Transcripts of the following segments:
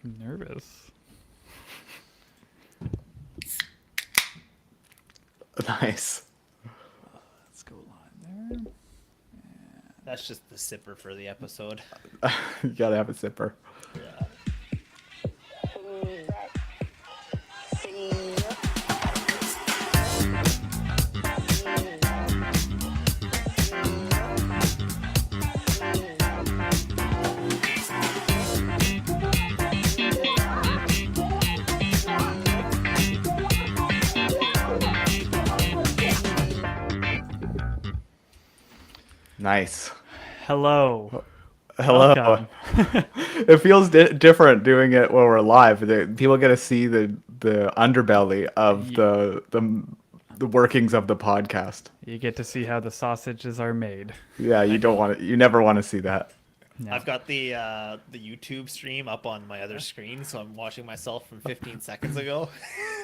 I'm nervous. Nice. Let's go live there. That's just the sipper for the episode. You gotta have a sipper. Yeah. Nice. Hello. Hello. Welcome. It feels different doing it when we're live. People get to see the underbelly of the workings of the podcast. You get to see how the sausages are made. Yeah, you don't want to. You never want to see that. Yeah. I've got the YouTube stream up on my other screen, so I'm watching myself from 15 seconds ago.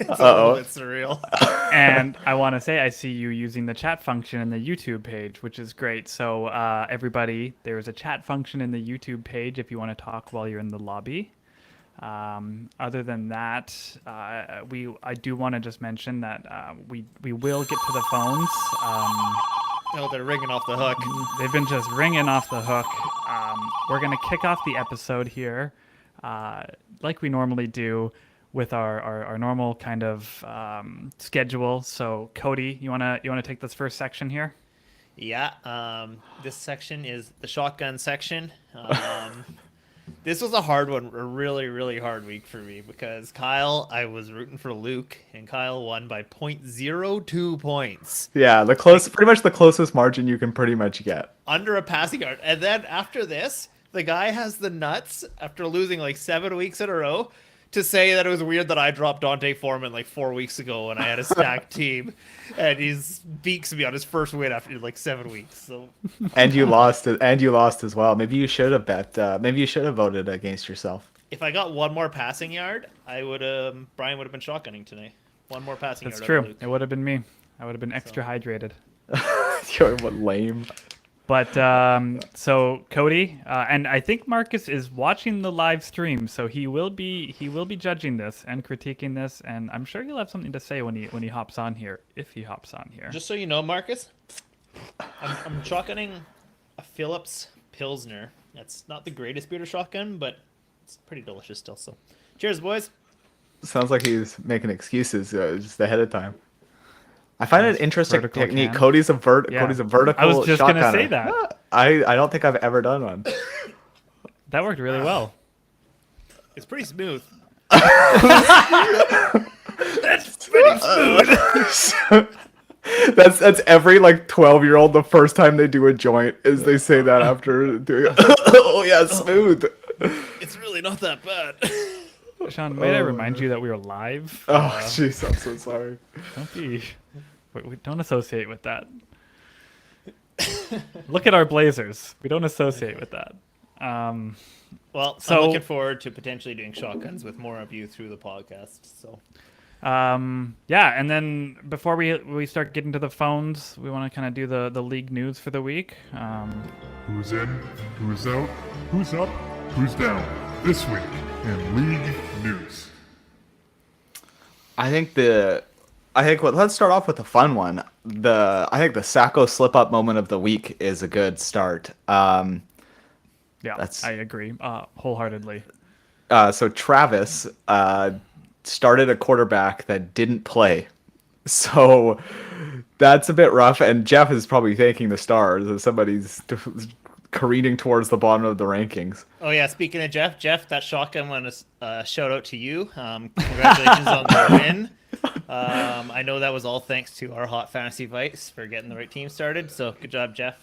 It's a little bit surreal. And I want to say I see you using the chat function in the YouTube page, which is great. So everybody, there's a chat function in the YouTube page if you want to talk while you're in the lobby. Other than that, I do want to just mention that we will get to the phones. Oh, they're ringing off the hook. They've been just ringing off the hook. We're going to kick off the episode here, like we normally do, with our normal kind of schedule. So, Cody, you wanna take this first section here? Yeah. This section is the shotgun section. This was a hard one, a really, really hard week for me because Kyle, I was rooting for Luke, and Kyle won by 0.02 points. Yeah, pretty much the closest margin you can pretty much get. Under a passing yard. And then after this, the guy has the nuts, after losing like 7 weeks in a row, to say that it was weird that I dropped Dante Foreman like 4 weeks ago when I had a stacked team. And he's beaks me on his first win after like 7 weeks. So And you lost. And you lost as well. Maybe you should have bet. Maybe you should have voted against yourself. if I got one more passing yard, I would Brian would have been shotgunning tonight. One more passing That's yard. true. Luke. It would have been me. I would have been extra hydrated. You're what lame. But so Cody and I think Marcus is watching the live stream, so he will be judging this and critiquing this, and I'm sure he'll have something to say when he hops on here, if he hops on here. Just so you know, Marcus, I'm shotgunning a Phillips Pilsner. That's not the greatest beer to shotgun, but it's pretty delicious still. So, cheers, boys. Sounds like he's making excuses just ahead of time. I find it interesting Vertical technique. can. Cody's a Yeah. vertical. I was just gonna shotgunner. say that. I don't think I've ever done one. That worked really well. It's pretty smooth. That's every like 12-year-old. The first time they do a joint is they say that after doing. Oh yeah, smooth. It's really not that bad. Sean, may I remind you that we are live? Oh jeez, I'm so sorry. Don't be. We don't associate with that. Look at our blazers. We don't associate with that. Well, So- I'm looking forward to potentially doing shotguns with more of you through the podcast. So, Yeah, and then before we start getting to the phones, we want to kind of do the league news for the week. Who's in? Who's out? Who's up? Who's down? This week in League News. Let's start off with a fun one. I think the Sacco slip up moment of the week is a good start. Yeah, That's- I agree wholeheartedly. So Travis started a quarterback that didn't play. So that's a bit rough. And Jeff is probably thanking the stars as somebody's careening towards the bottom of the rankings. oh yeah, speaking of Jeff, that shotgun one is shout out to you. Congratulations on the win. I know that was all thanks to our hot fantasy vice for getting the right team started. So good job, Jeff.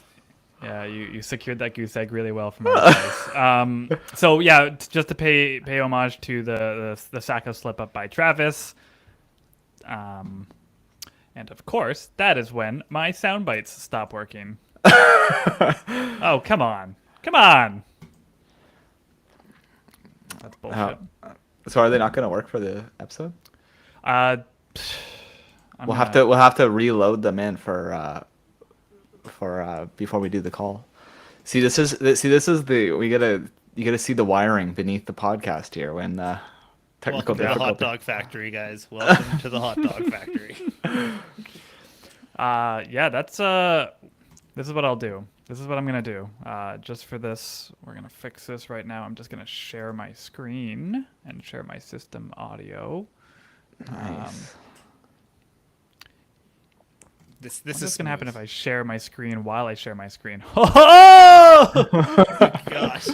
Yeah, you secured that goose egg really well from our guys. So yeah, just to pay homage to the Sacco slip up by Travis. And of course, that is when my sound bites stop working. Oh, come on. That's bullshit. So are they not going to work for the episode? I'm We'll have to reload them in for before we do the call. We gotta You got to see the wiring beneath the podcast here when technical Welcome to the hot difficulty. dog factory, guys. Welcome to the hot dog factory. Yeah, that's this is what I'll do. This is what I'm gonna do. Just for this, we're gonna fix this right now. I'm just gonna share my screen and share my system audio. Nice. This What's is gonna happen if smooth. I share my screen while I share my screen? Oh! Gosh.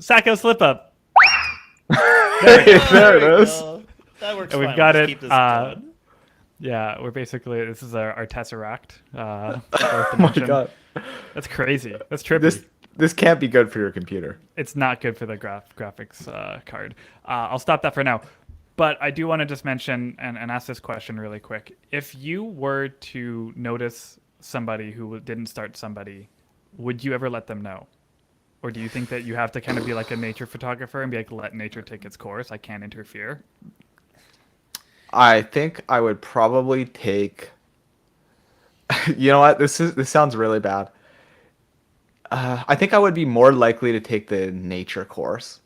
Sacco slip up. There it we is. go. That works And we've fine. got Let's it, keep this going. Yeah, we're basically this is our tesseract. Oh my god. That's crazy. That's trippy. This can't be good for your computer. It's not good for the graphics card. I'll stop that for now. But I do want to just mention and ask this question really quick. If you were to notice somebody who didn't start somebody, would you ever let them know? Or do you think that you have to kind of be like a nature photographer and be like, let nature take its course? I can't interfere. I think I would probably take. You know what? This sounds really bad. I think I would be more likely to take the nature course.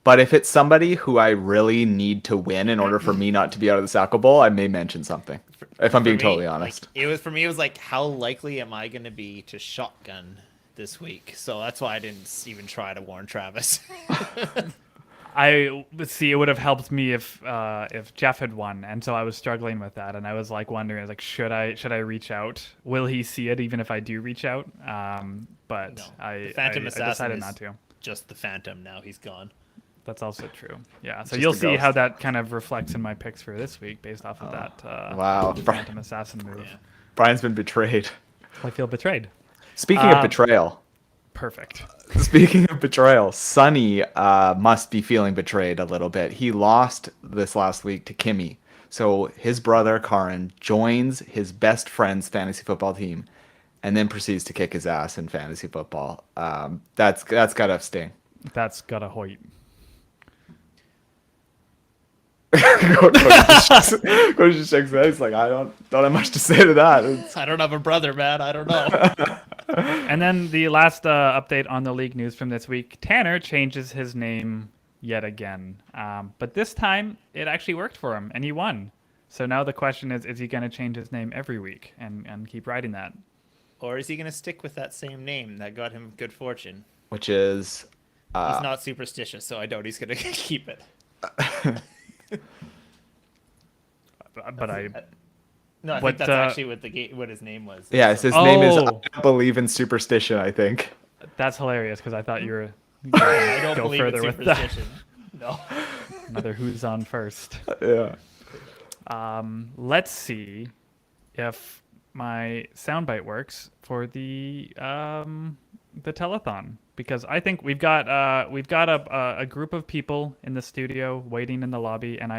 But if it's somebody who I really need to win in order for me not to be out of the Sacco Bowl, I may mention something. If I'm For being me, totally like, honest. it was for me. It was like, how likely am I going to be to shotgun this week? So that's why I didn't even try to warn Travis. I see. It would have helped me if Jeff had won, and so I was struggling with that, and I was like wondering, I was like, should I reach out? Will he see it even if I do reach out? But No, I the Phantom Assassin decided is not to. just the Phantom. Now he's gone. That's also true. Yeah. So Just you'll a see ghost. how that kind of reflects in my picks for this week based off of that. Wow. Phantom Assassin move. Yeah. Brian's been betrayed. I feel betrayed. Speaking of betrayal. Perfect. Speaking of betrayal, Sonny must be feeling betrayed a little bit. He lost this last week to Kimmy. So his brother, Karan, joins his best friend's fantasy football team and then proceeds to kick his ass in fantasy football. That's got to sting. That's got a Hoyt. Coach just shakes his head. He's like, I don't have much to say to that. I don't have a brother, man. I don't know. And then the last update on the league news from this week, Tanner changes his name yet again. But this time, it actually worked for him, and he won. So now the question is he going to change his name every week and keep riding that? Or is he going to stick with that same name that got him good fortune? Which is He's not superstitious, so I doubt he's going to keep it. But No, I What, think that's actually what his name was. yeah, his name is I Oh. don't believe in superstition, I think. that's hilarious because I thought you were I don't go believe in further with that. superstition. No. Another who's on first. Yeah. Let's see if my soundbite works for the telethon, because I think we've got a group of people in the studio waiting in the lobby, and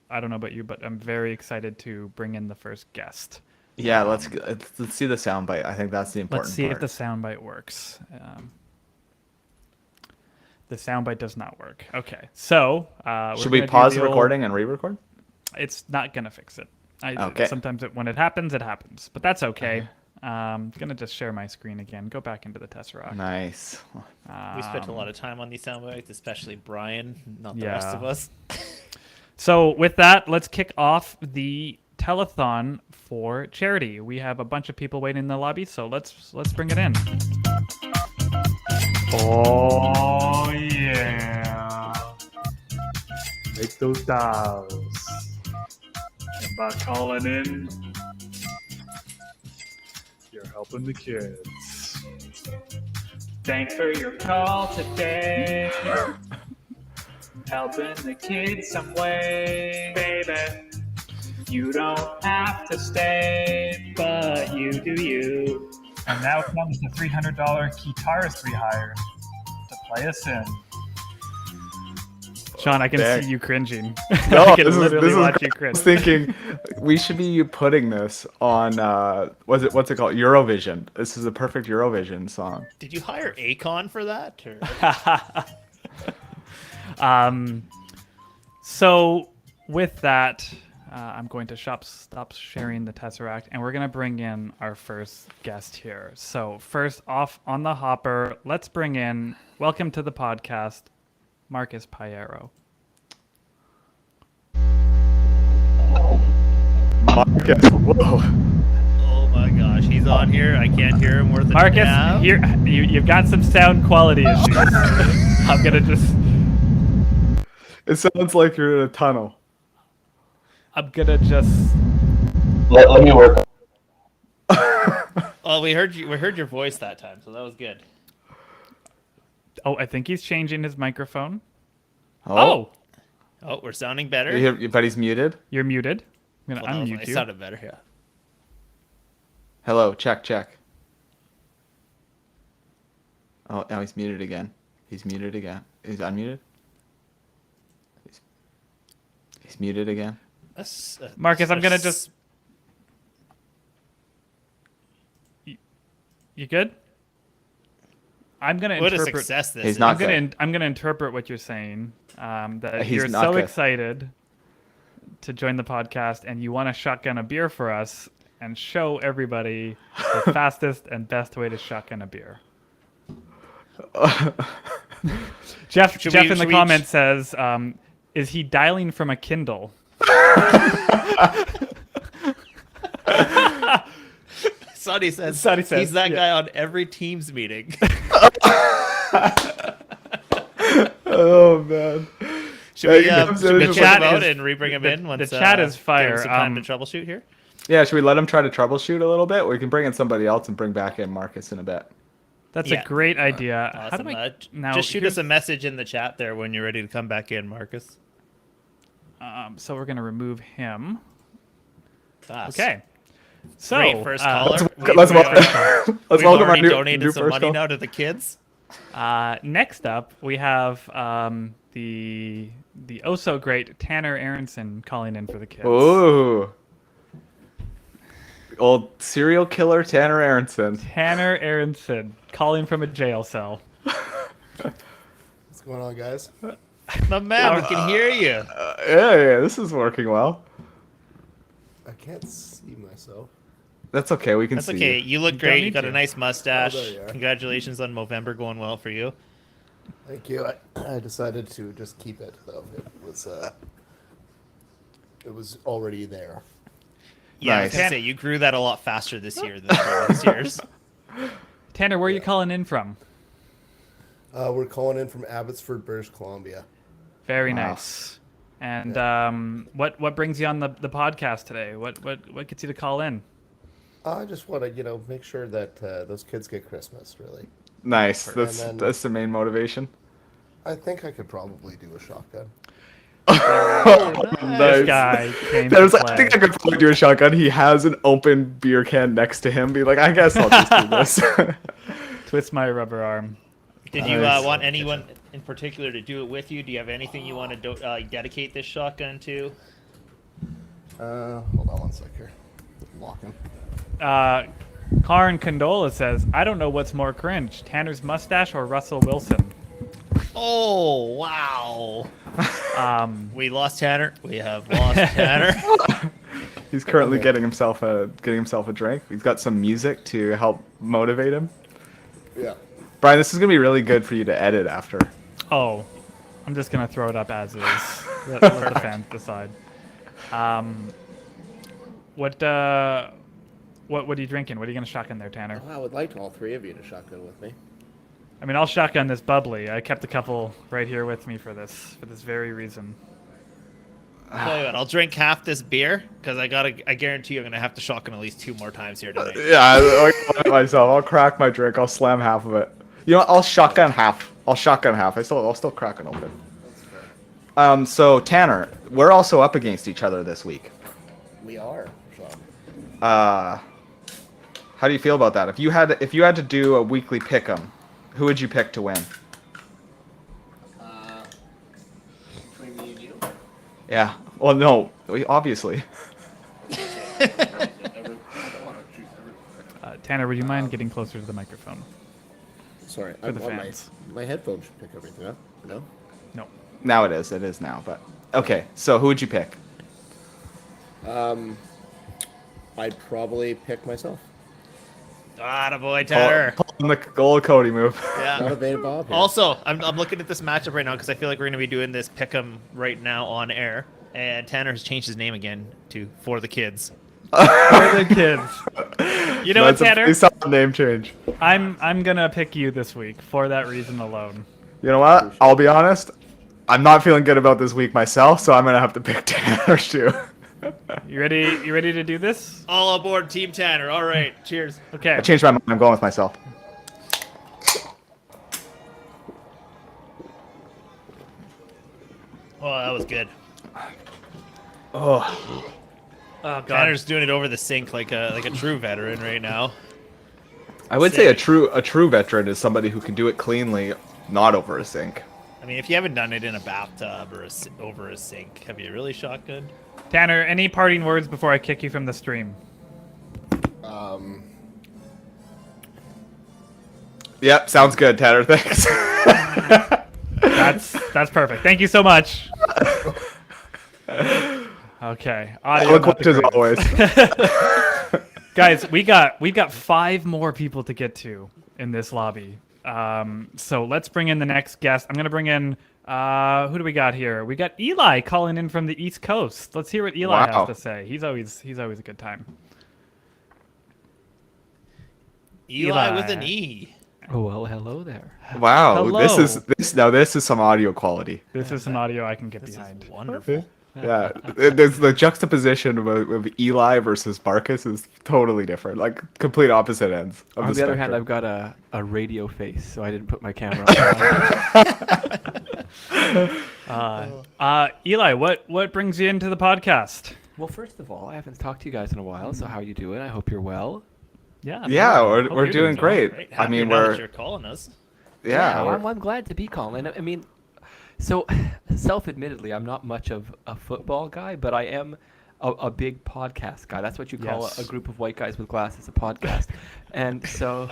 I don't know about you, but I'm very excited to bring in the first guest. Yeah, let's see the soundbite. I think that's the important Let's see part. if the soundbite works. The soundbite does not work. Okay, so we're Should we gonna do pause the the old- recording and re-record? It's not gonna fix it. Okay. Sometimes when it happens, but that's okay. I'm gonna just share my screen again. Go back into the Tesseract. Nice. We spent a lot of time on these sound bites, especially Brian, not the rest Yeah. of us. So with that, let's kick off the telethon for charity. We have a bunch of people waiting in the lobby, so let's bring it in. Oh yeah! Make those dials. And by calling in, you're helping the kids. Thanks for your call today. Helping the kids some way, baby. You don't have to stay, but you do you. And now comes the $300 guitarist we hired to play us in. Sean, I can Dang. see you cringing. No, I can this literally is watch great. you I cringe. was thinking we should be putting this on what's it called? Eurovision. This is a perfect Eurovision song. Did you hire Akon for that? Or... So with that, I'm going to stop sharing the Tesseract, and we're going to bring in our first guest here. So first off on the hopper, let's bring in, welcome to the podcast, Marcus Piero. Marcus, whoa. Oh my gosh, he's on here. I can't hear him worth a Marcus, damn. here you've got some sound quality issues. I'm going to just... It sounds like you're in a tunnel. I'm gonna just. Let me work. Well, we heard you. We heard your voice that time, so that was good. Oh, I think he's changing his microphone. Oh, Oh, we're sounding better. but he's muted. You're muted. I'm gonna Well, no, unmute it you. sounded better. Yeah. Hello, check. Oh, now he's muted again. He's muted again. He's unmuted. He's muted again. Marcus, I'm gonna just. You good? I'm gonna What a interpret. success this He's is. not I'm gonna interpret what you're saying. That He's you're not so good. excited to join the podcast, and you want to shotgun a beer for us and show everybody the fastest and best way to shotgun a beer. Jeff Should in the we- comments says, "Is he dialing from a Kindle?" Sonny says, Sonny says, he's that yeah. guy on every Teams meeting. Oh man. Should we, Yeah, he should we comes in chat and him just- out and re-bring him in once the chat is give him fire. some time to troubleshoot here? Yeah, should we let him try to troubleshoot a little bit? We can bring in somebody else and bring back in Marcus in a bit. That's Yeah. a great idea. How Awesome. do I now? Just shoot here's- us a message in the chat there when you're ready to come back in, Marcus. So we're gonna remove him. Fast. Okay. So Great first caller. Let's We've welcome. Let's welcome our already new donated some first money call. now to the kids. next up, we have the oh so great Tanner Aronson calling in for the kids. Ooh. Old serial killer Tanner Aronson. Tanner Aronson calling from a jail cell. What's going on, guys? My man, we can hear you. Yeah, this is working well. I can't see myself. That's okay. We can That's see okay. you. You look don't great. You need got to. a nice mustache. Oh, there you are. Congratulations on Movember going well for you. Thank you. I decided to just keep it though. It was already there. Yeah, I was Nice. gonna say you grew that a lot faster this year than previous years. Tanner, where are you calling in from? We're calling in from Abbotsford, British Columbia. Very Wow. nice. And what brings you on the podcast today? What gets you to call in? I just want to, make sure that those kids get Christmas. Really, Nice. And That's then- that's the main motivation. I think I could probably do a shotgun. This Nice. guy came There's, to I think play. I could probably do a shotgun. He has an open beer can next to him. Be like, I guess I'll just do this. Twist my rubber arm. Did you Nice. want anyone in particular to do it with you? Do you have anything you want to dedicate this shotgun to? Hold on one sec here. Locking. Karin Condola says, I don't know what's more cringe, Tanner's mustache or Russell Wilson. Oh wow! Um, We lost Tanner. We have lost Tanner. He's currently getting himself a drink. He's got some music to help motivate him. Yeah. Brian, this is gonna be really good for you to edit after. oh, I'm just gonna throw it up as is. Let the fans decide. What are you drinking? What are you gonna shotgun there, Tanner? I would like all three of you to shotgun with me. I mean, I'll shotgun this bubbly. I kept a couple right here with me for this very reason. Tell you what, I'll drink half this beer because I guarantee you I'm gonna have to shotgun at least 2 more times here tonight. Yeah, I'll do it myself. I'll crack my drink. I'll slam half of it. You know what? I'll shotgun half. I'll still crack it open. So Tanner, we're also up against each other this week. We are. So. How do you feel about that? If you had to do a weekly pick'em, who would you pick to win? Between me and you. Yeah. Well, no, obviously. I don't want to choose everyone. Tanner, would you mind getting closer to the microphone? Sorry, For the want fans. my headphones should pick everything up. No. No. Now it is. It is now. But okay. So who would you pick? I'd probably pick myself. Attaboy, Tanner. Pull the goal Cody move. Yeah. Not a beta Bob here. Also, I'm looking at this matchup right now because I feel like we're going to be doing this pick'em right now on air. And Tanner has changed his name again to For the Kids. For the kids. You know what, That's a Tanner? pretty solid name change. I'm gonna pick you this week for that reason alone. You know what? I'll be honest. I'm not feeling good about this week myself, so I'm gonna have to pick Tanner too. You ready? You ready to do this? All aboard Team Tanner. All right. Cheers. Okay. I changed my mind. I'm going with myself. Oh, that was good. Oh, God. Tanner's doing it over the sink like a true veteran right now. I would say a true veteran is somebody who can do it cleanly, not over a sink. I mean, if you haven't done it in a bathtub or over a sink, have you really shotgunned? Tanner, any parting words before I kick you from the stream? Yep, sounds good, Tanner. Thanks. That's perfect. Thank you so much. Okay. Audio not Eloquent the as greatest. always. Guys, we got 5 more people to get to in this lobby. So let's bring in the next guest. I'm gonna bring in who do we got here? We got Eli calling in from the East Coast. Let's hear what Eli Wow. has to say. He's always a good time. Eli with an E. Oh, well, hello there. Wow, Hello. this is some audio quality. This is some audio I can get This behind. is wonderful. Yeah, there's the juxtaposition of Eli versus Marcus is totally different, like complete opposite ends. Of On the other hand, spectrum. I've got a radio face, so I didn't put my camera on. Eli, what brings you into the podcast? Well, first of all, I haven't talked to you guys in a while, so how you doing? I hope you're well. Yeah. Yeah, Hope we're you're doing great. Great. I mean, Happy now that we're you're calling us. yeah, we're- I'm glad to be calling. I mean, so self-admittedly, I'm not much of a football guy, but I am a big podcast guy. That's what you call Yes. a group of white guys with glasses a podcast. And so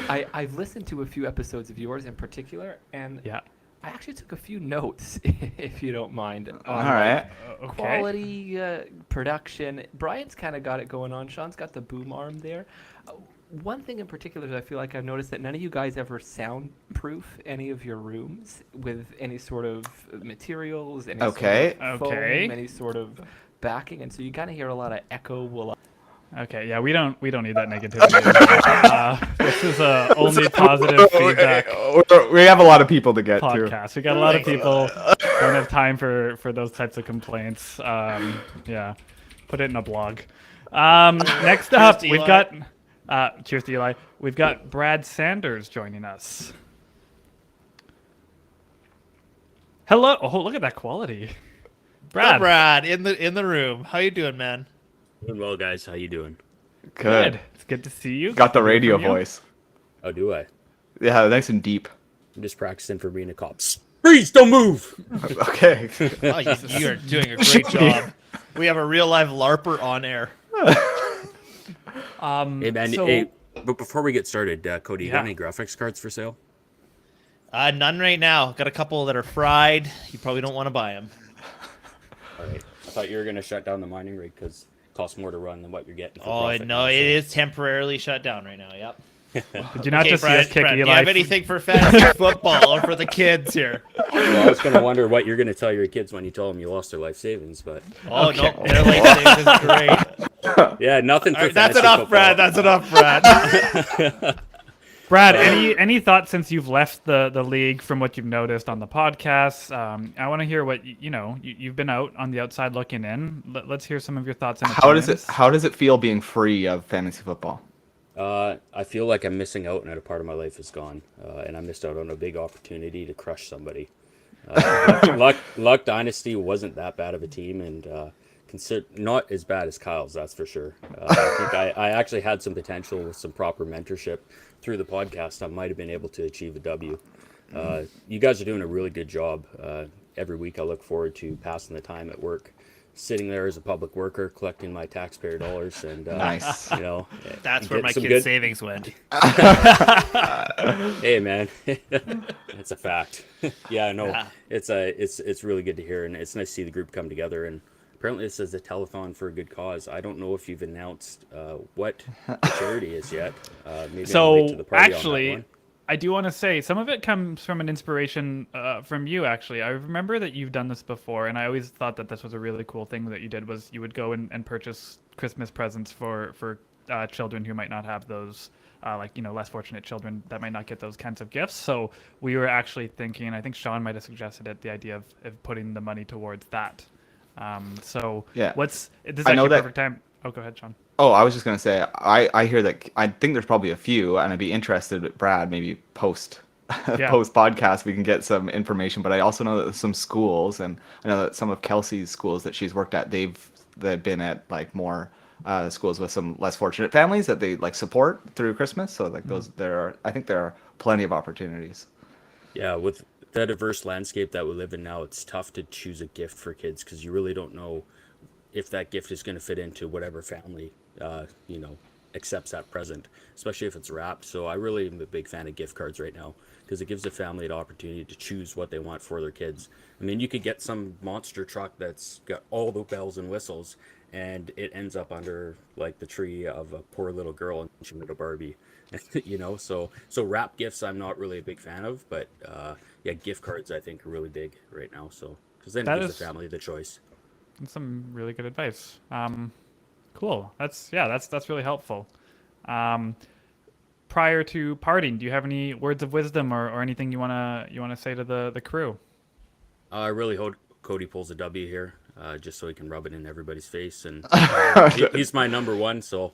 I've listened to a few episodes of yours in particular, and Yeah. I actually took a few notes, if you don't mind. On, all right. Okay. Quality, production. Brian's kind of got it going on. Sean's got the boom arm there. One thing in particular that I feel like I've noticed that none of you guys ever soundproof any of your rooms with any sort of materials, any Okay. sort of Okay. foam, any sort of backing, and so you kind of hear a lot of echo. Okay, yeah, we don't need that negativity. This is only positive feedback We have a lot of people to get to. podcast. We got a lot of people don't have time for those types of complaints. Yeah, put it in a blog. Next up, to we've Eli. got cheers to Eli. We've got Brad Sanders joining us. Hello. Oh, look at that quality. Brad, Brad. in the room. How you doing, man? Doing well, guys. How you doing? Good. It's good to see you. Got the Good radio from you. voice. Oh, do I? Yeah, nice and deep. I'm just practicing for being a cop. Freeze! Don't move! Okay. Oh, you are doing a great job. We have a real live LARPer on air. Hey, man. So- Hey, but before we get started, Cody, you Yeah. got any graphics cards for sale? None right now. Got a couple that are fried. You probably don't want to buy them. All right. I thought you were going to shut down the mining rig because it costs more to run than what you're getting for Oh profit no, now, it so- is temporarily shut down right now. Yep. Did you not Okay, just see Brad, us kick Brad, do Eli? you have anything for fantasy football or for the kids here? Well, I was going to wonder what you're going to tell your kids when you tell them you lost their life savings, but Oh no, their life savings is great. yeah, nothing for All right, that's fantasy enough, football. Brad. That's enough, Brad. Brad, any thoughts since you've left the league from what you've noticed on the podcast? I want to hear what you've been out on the outside looking in. Let's hear some of your thoughts. And How does opinions. it feel being free of fantasy football? I feel like I'm missing out and a part of my life is gone. And I missed out on a big opportunity to crush somebody. Luck Dynasty wasn't that bad of a team, and not as bad as Kyle's, that's for sure. I think I actually had some potential with some proper mentorship through the podcast. I might have been able to achieve a W. You guys are doing a really good job. Every week I look forward to passing the time at work, sitting there as a public worker, collecting my taxpayer dollars, and Nice. That's where getting my some kids' good- savings went. Hey man, it's a fact. Yeah, no, Yeah. it's really good to hear, and it's nice to see the group come together and apparently it says a telethon for a good cause. I don't know if you've announced what the charity is yet. Maybe I'll wait to So the party on that actually, one. I do want to say some of it comes from an inspiration from you. Actually, I remember that you've done this before, and I always thought that this was a really cool thing that you did. Was you would go and purchase Christmas presents for children who might not have those, less fortunate children that might not get those kinds of gifts. So we were actually thinking, and I think Sean might have suggested it, the idea of putting the money towards that. So Yeah. this is I know actually that- a perfect time. Oh, go ahead, Sean. Oh, I was just gonna say, I hear that, I think there's probably a few, and I'd be interested, Brad, maybe post Yeah. post podcast we can get some information. But I also know that some schools, and I know that some of Kelsey's schools that she's worked at, they've been at like more schools with some less fortunate families that they like support through Christmas. So like those, I think there are plenty of opportunities. Yeah, with the diverse landscape that we live in now, it's tough to choose a gift for kids because you really don't know if that gift is going to fit into whatever family, accepts that present, especially if it's wrapped. So I really am a big fan of gift cards right now because it gives a family an opportunity to choose what they want for their kids. I mean, you could get some monster truck that's got all the bells and whistles, and it ends up under like the tree of a poor little girl and she made a Barbie. So wrap gifts I'm not really a big fan of, but gift cards I think are really big right now. So because then it That gives is- the family the choice. That's some really good advice. Cool. That's really helpful. Prior to parting, do you have any words of wisdom or anything you wanna say to the crew? I really hope Cody pulls a W here, just so he can rub it in everybody's face. And he's my number one, so.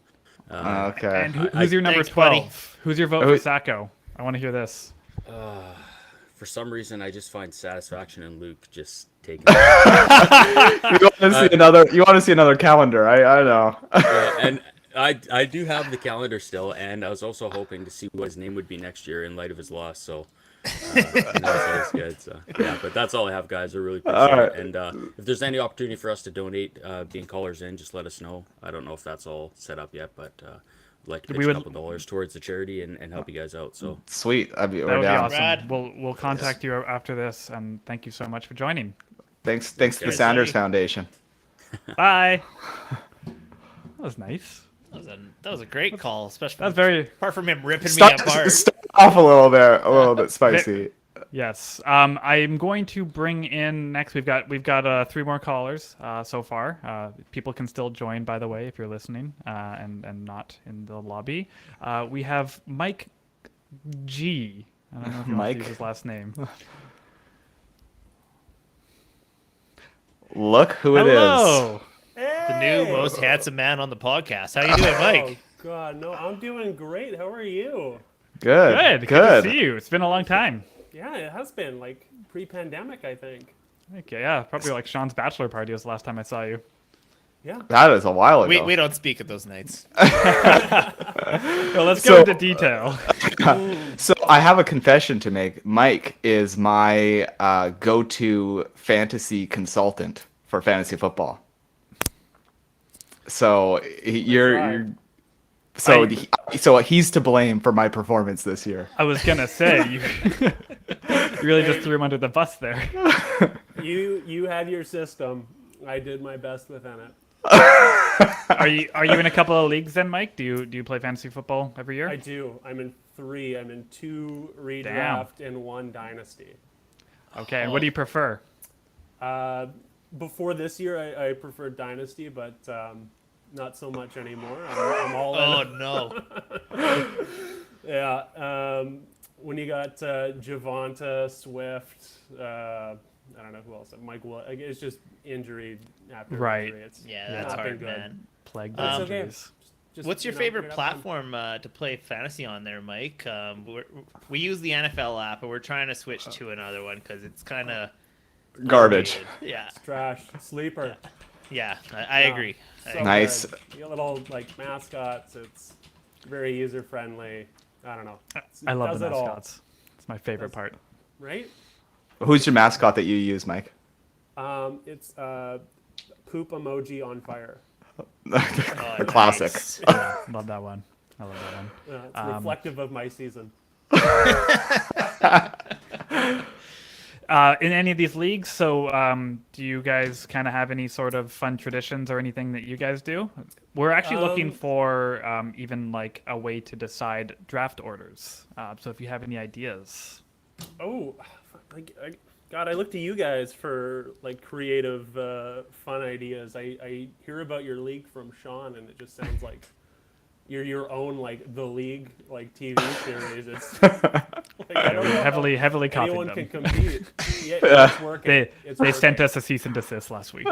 Okay. And who's your number Thanks, buddy. 12? Who's your vote for Sacco? I want to hear this. For some reason, I just find satisfaction in Luke just taking. You want to see another calendar? I know. And I do have the calendar still, and I was also hoping to see what his name would be next year in light of his loss. So. That's good. So, yeah, but that's all I have, guys. I really appreciate All right. it. And if there's any opportunity for us to donate, being callers in, just let us know. I don't know if that's all set up yet, but I'd like to pitch a couple dollars towards the charity and help you guys out. So Sweet. That We're would be down. awesome. Brad. We'll contact you after this, and thank you so much for joining. Thanks to the Cheers, Sanders buddy. Foundation. Bye. That was nice. That was a great call, especially That was very apart from him ripping me Start apart. off a little bit spicy. yes. I'm going to bring in next. We've got 3 more callers so far. People can still join, by the way, if you're listening and not in the lobby. We have Mike G. I don't know if you want to use his last name. Look who it is. Hello. The new most handsome man on the podcast. How you doing, Mike? Oh God, no, I'm doing great. How are you? Good. Good to see you. It's been a long time. Yeah, it has been like pre-pandemic, I think. Okay, yeah, probably like Sean's bachelor party was the last time I saw you. Yeah. That is a while ago. We don't speak at those nights. So let's go into detail. So I have a confession to make. Mike is my go-to fantasy consultant for fantasy football. So so he's to blame for my performance this year. I was gonna say you really just threw him under the bus there. You had your system. I did my best within it. Are you in a couple of leagues then, Mike? Do you play fantasy football every year? I do. I'm in 3. I'm in 2 redraft and 1 dynasty. Okay, and what do you prefer? Before this year, I preferred dynasty, but not so much anymore. I'm all in. Oh no. Yeah. When you got Javonta, Swift, I don't know who else. It's just injury after Right. injury. It's Yeah, that's not been hard, good. man. Plagued It's by okay. injuries. Just, What's your you know, favorite pick it up and- platform to play fantasy on there, Mike? We use the NFL app, but we're trying to switch to another one because it's kind of Garbage. Yeah, Trash. Sleeper. yeah, I agree. So Nice. good. You got little like mascots. It's very user friendly. I don't know. I love Does the it all, mascots. It's my favorite part. right? Who's your mascot that you use, Mike? It's poop emoji on fire. A classic. Nice. Yeah, love that one. I love that one. It's reflective of my season. in any of these leagues. So do you guys kind of have any sort of fun traditions or anything that you guys do? We're actually looking for even like a way to decide draft orders. So if you have any ideas. Oh, God, I look to you guys for like creative, fun ideas. I hear about your league from Sean, and it just sounds like you're your own like the league like TV series. It's like, I don't know heavily copied anyone them. can compete. Yeah, it's working. They sent us a cease and desist last week.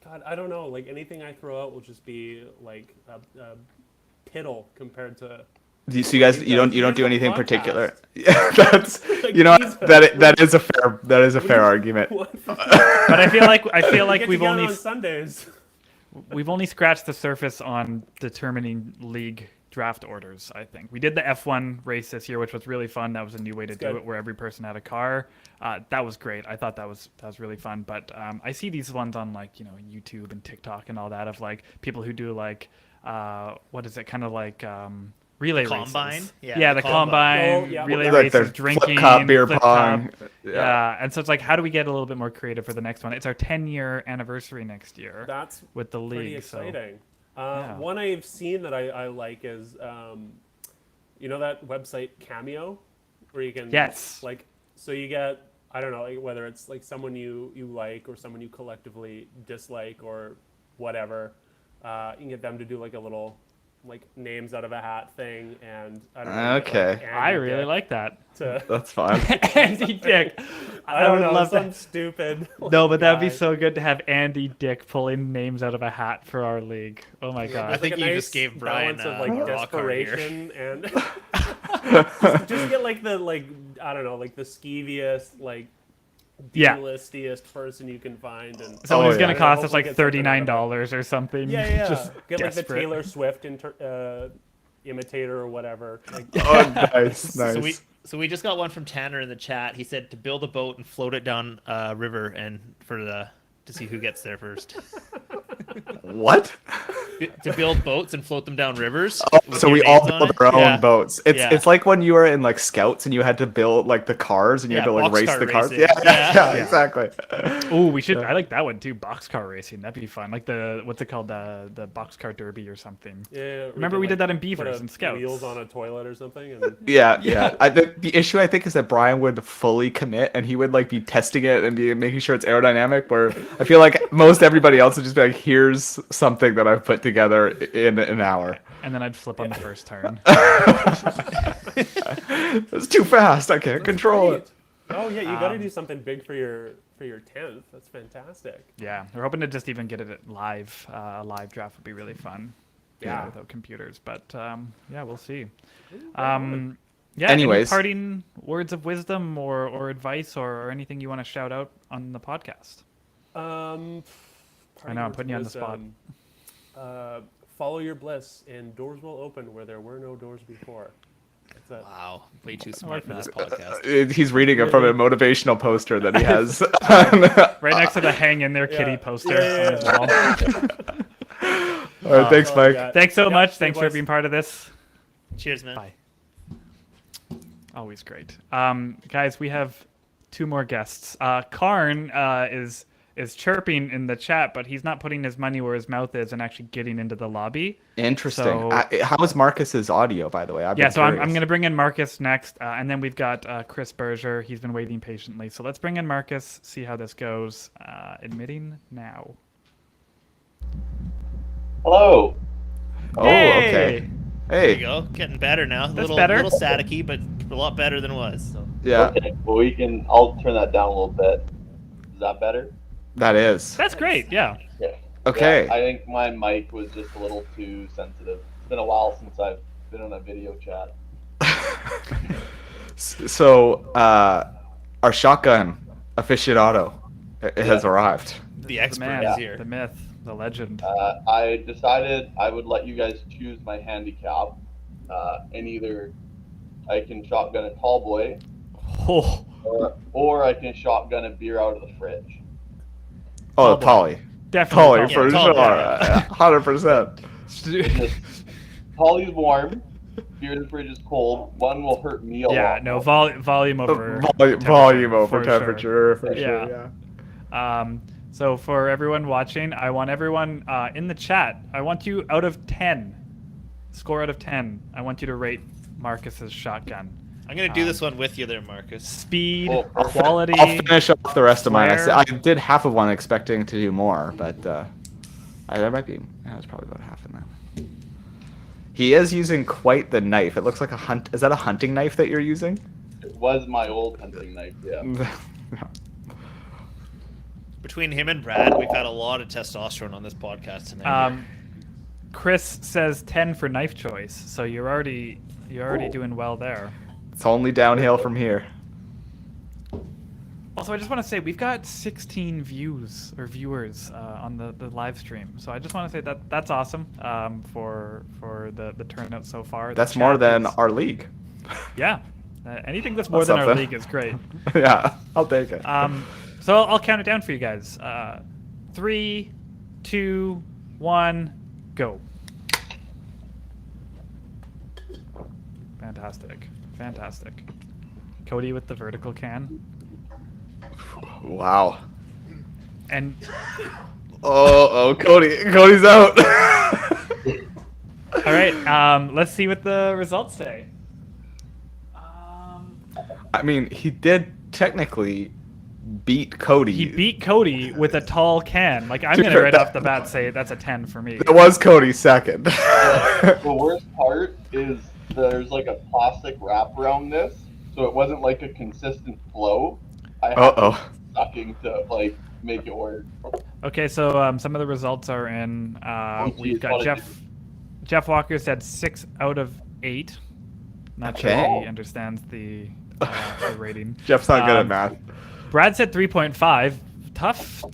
God, I don't know. Like anything I throw out will just be like a piddle compared to. So you guys, you don't do anything podcast. particular. Yeah, that's that is a fair argument. But I feel like Get we've together only on Sundays. we've only scratched the surface on determining league draft orders. I think we did the F1 race this year, which was really fun. That was a new way to do good. it, where every person had a car. That was great. I thought that was really fun. But I see these ones on like YouTube and TikTok and all that of like people who do like what is it, kind of like relay Combine? races. Yeah, the the combine, combine. Oh, yeah. relay Like the races, drinking, flip cup, beer flip pong. cup. Yeah. Yeah, and so it's like, how do we get a little bit more creative for the next one? It's our 10-year anniversary next year. That's with the league. pretty exciting. Yeah. One I've seen that I like is, you know that website Cameo, where you can Yes. like, so you get, I don't know, like, whether it's like someone you like or someone you collectively dislike or whatever, you can get them to do like a little like names out of a hat thing, and I don't know. Okay. Like, I Andy really Dick like that. to, That's fine. Andy Dick. I don't would know, love some that. stupid. No, but that'd be guy. so good to have Andy Dick pulling names out of a hat for our league. Oh my I god. think Like a you nice just gave Brian balance of like a rock hard here. desperation and just get like the like I don't know, like the skeeviest like Yeah. D-listiest person you can find, and Someone who's yeah. gonna cost us Hopefully like get something out of it. $39 or something. Yeah. Just Get like the desperate. Taylor Swift imitator or whatever. Like, Oh, nice, nice. So we just got one from Tanner in the chat. He said to build a boat and float it down a river and to see who gets there first. What? To build boats and float them down rivers. Oh, with so your we all names on build it? our own Yeah. boats. It's Yeah. it's like when you were in like scouts and you had to build like the cars and you had to like race boxcar the cars. racing. Yeah, Yeah. exactly. Oh, we should. I like that one too. Boxcar racing. That'd be fun. Like what's it called? The boxcar derby or something. yeah, Remember we did that in put Beavers and Scouts. Wheels on a toilet or something. And Yeah. The issue I think is that Brian would fully commit and he would like be testing it and be making sure it's aerodynamic. Where I feel like most everybody else would just be like, "Here's something that I've put together in an hour." And then I'd flip on the first turn. It's too fast. I can't control it. Oh yeah, you got to do something big for your 10th. That's fantastic. Yeah, we're hoping to just even get it at live. A live draft would be really fun. Yeah. Without computers, but yeah, we'll see. Yeah. Anyways. any parting words of wisdom or advice or anything you want to shout out on the podcast? I know, I'm putting you on the spot. Follow your bliss, and doors will open where there were no doors before. That's it. Wow, way too smart for this podcast. He's reading it from a motivational poster that he has. Right next to the hang in there kitty poster on his wall. All right, thanks, That's all I Mike. got. Thanks so Yep, much. see you, Thanks for boys. being part of this. Cheers, man. Bye. Always great. Guys, we have two more guests. Karn is chirping in the chat, but he's not putting his money where his mouth is and actually getting into the lobby. Interesting. So- How is Marcus's audio, by the way? Yeah, so I'm going to bring in Marcus next, and then we've got Chris Berger. He's been waiting patiently. So let's bring in Marcus, see how this goes. Admitting now. Hello. Oh, Hey! okay. There you Hey. go. Getting better now. A That's little better. staticky, but a lot better than it was. So. Yeah, Okay. Well, I'll turn that down a little bit. Is that better? that is. That's great, yeah. Yeah. Okay. Yeah, I think my mic was just a little too sensitive. It's been a while since I've been on a video chat. So, our shotgun aficionado has arrived. The expert man, is here. the myth, the legend. I decided I would let you guys choose my handicap, and either I can shotgun a tall boy, Oh, or I can shotgun a beer out of the fridge. Oh, boy. Polly. definitely. Polly, for tall sure. boy. 100%. Just, Polly's warm. Bearded Fridge is cold. One will hurt me a Yeah, lot. no, volume over Volume over for sure. temperature, for Yeah. sure, yeah. So for everyone watching, I want everyone in the chat. I want you out of 10, score out of 10. I want you to rate Marcus's shotgun. I'm gonna do this one with you there, Marcus. Speed, Oh, quality. I'll finish off the rest of mine. flare. I did half of one expecting to do more, but that might be. That's probably about half in that. He is using quite the knife. It looks like a hunt. Is that a hunting knife that you're using? It was my old hunting knife, yeah. Between him and Brad, we've had a lot of testosterone on this podcast tonight. Chris says 10 for knife choice, so you're already doing well there. It's only downhill from here. Also, I just want to say we've got 16 viewers on the live stream. So I just want to say that that's awesome for the turnout so far. That's The more chat than is- our league. Yeah, anything that's more That's than our something. league is great. Yeah, I'll take it. So I'll count it down for you guys. 3, 2, 1, go. Fantastic. Cody with the vertical can. Wow. And Cody's out. all right, let's see what the results say. I mean, he did technically beat Cody. He beat Cody with a tall can. Like, I'm Dude, gonna right that- off the bat say that's a 10 for me. It was Cody's second. The worst part is there's like a plastic wrap around this, so it wasn't like a consistent flow. I had Uh-oh. sucking to like make it work. Okay, so some of the results are in. We've geez, got what a Jeff Walker said 6 out of 8. Not sure Okay. he understands the rating. Jeff's not good at math. Brad said 3.5. Tough.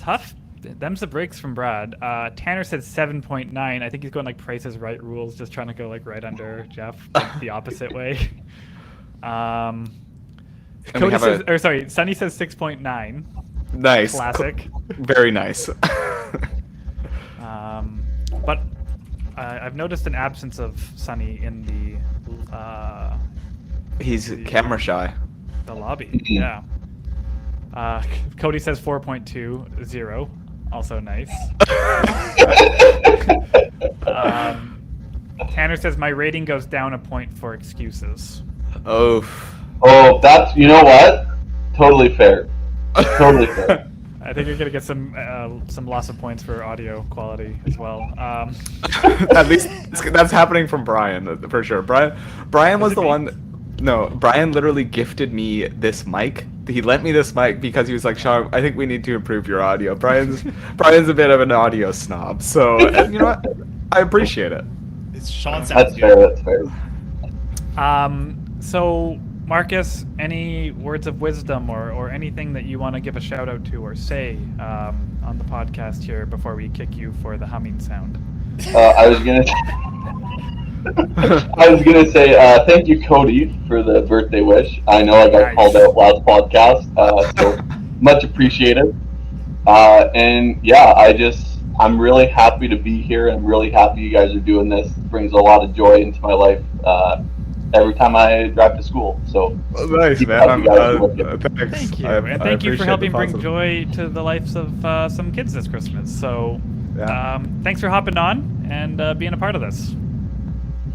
Them's the breaks from Brad. Tanner said 7.9. I think he's going like Price is Right rules, just trying to go like right under Jeff, like the opposite way. And we Cody have says, or sorry, Sunny says 6.9. Nice. Classic. Very nice. But I've noticed an absence of Sunny in He's camera shy. the lobby. Yeah. Cody says 4.20. Also nice. Tanner says my rating goes down a point for excuses. Oh. Oh, that's, you know what? Totally fair. Totally fair. I think you're gonna get some loss of points for audio quality as well. At least that's happening from Brian for sure. Brian was the one. No, Brian literally gifted me this mic. He lent me this mic because he was like, "Sean, I think we need to improve your audio." Brian's a bit of an audio snob, so and you know what? I appreciate it. Sean sounds That's good. fair. That's fair. So Marcus, any words of wisdom or anything that you want to give a shout out to or say on the podcast here before we kick you for the humming sound? I was gonna say thank you, Cody, for the birthday wish. I know I got Nice. called out last podcast, so much appreciated. And yeah, I'm really happy to be here. I'm really happy you guys are doing this. It brings a lot of joy into my life every time I drive to school. So Nice, keep man. up, you guys. Look at- Thanks. Thank you, I and thank you for appreciate helping the bring positive- joy to the lives of some kids this Christmas. So Yeah. thanks for hopping on and being a part of this.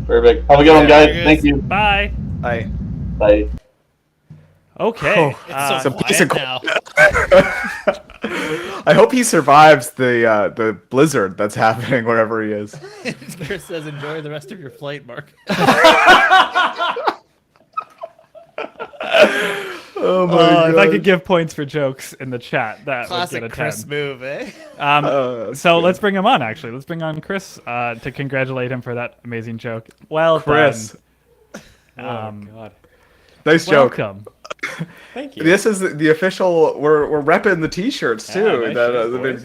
Perfect. Have a good one, guys. Very good. Thank you. Bye. Bye. Bye. Okay. It's so So peace and quiet now. I hope he survives the blizzard that's happening wherever he is. Chris says, "Enjoy the rest of your flight, Mark." Oh my god. If I could give points for jokes in the chat, that Classic would get a 10. Chris move, eh? that's So good. let's bring him on. Actually, let's bring on Chris to congratulate him for that amazing joke. Well Chris. done. God. Nice joke. Welcome. Thank you. This is the official. We're repping the T-shirts too Yeah, nice that shirts, have been boys.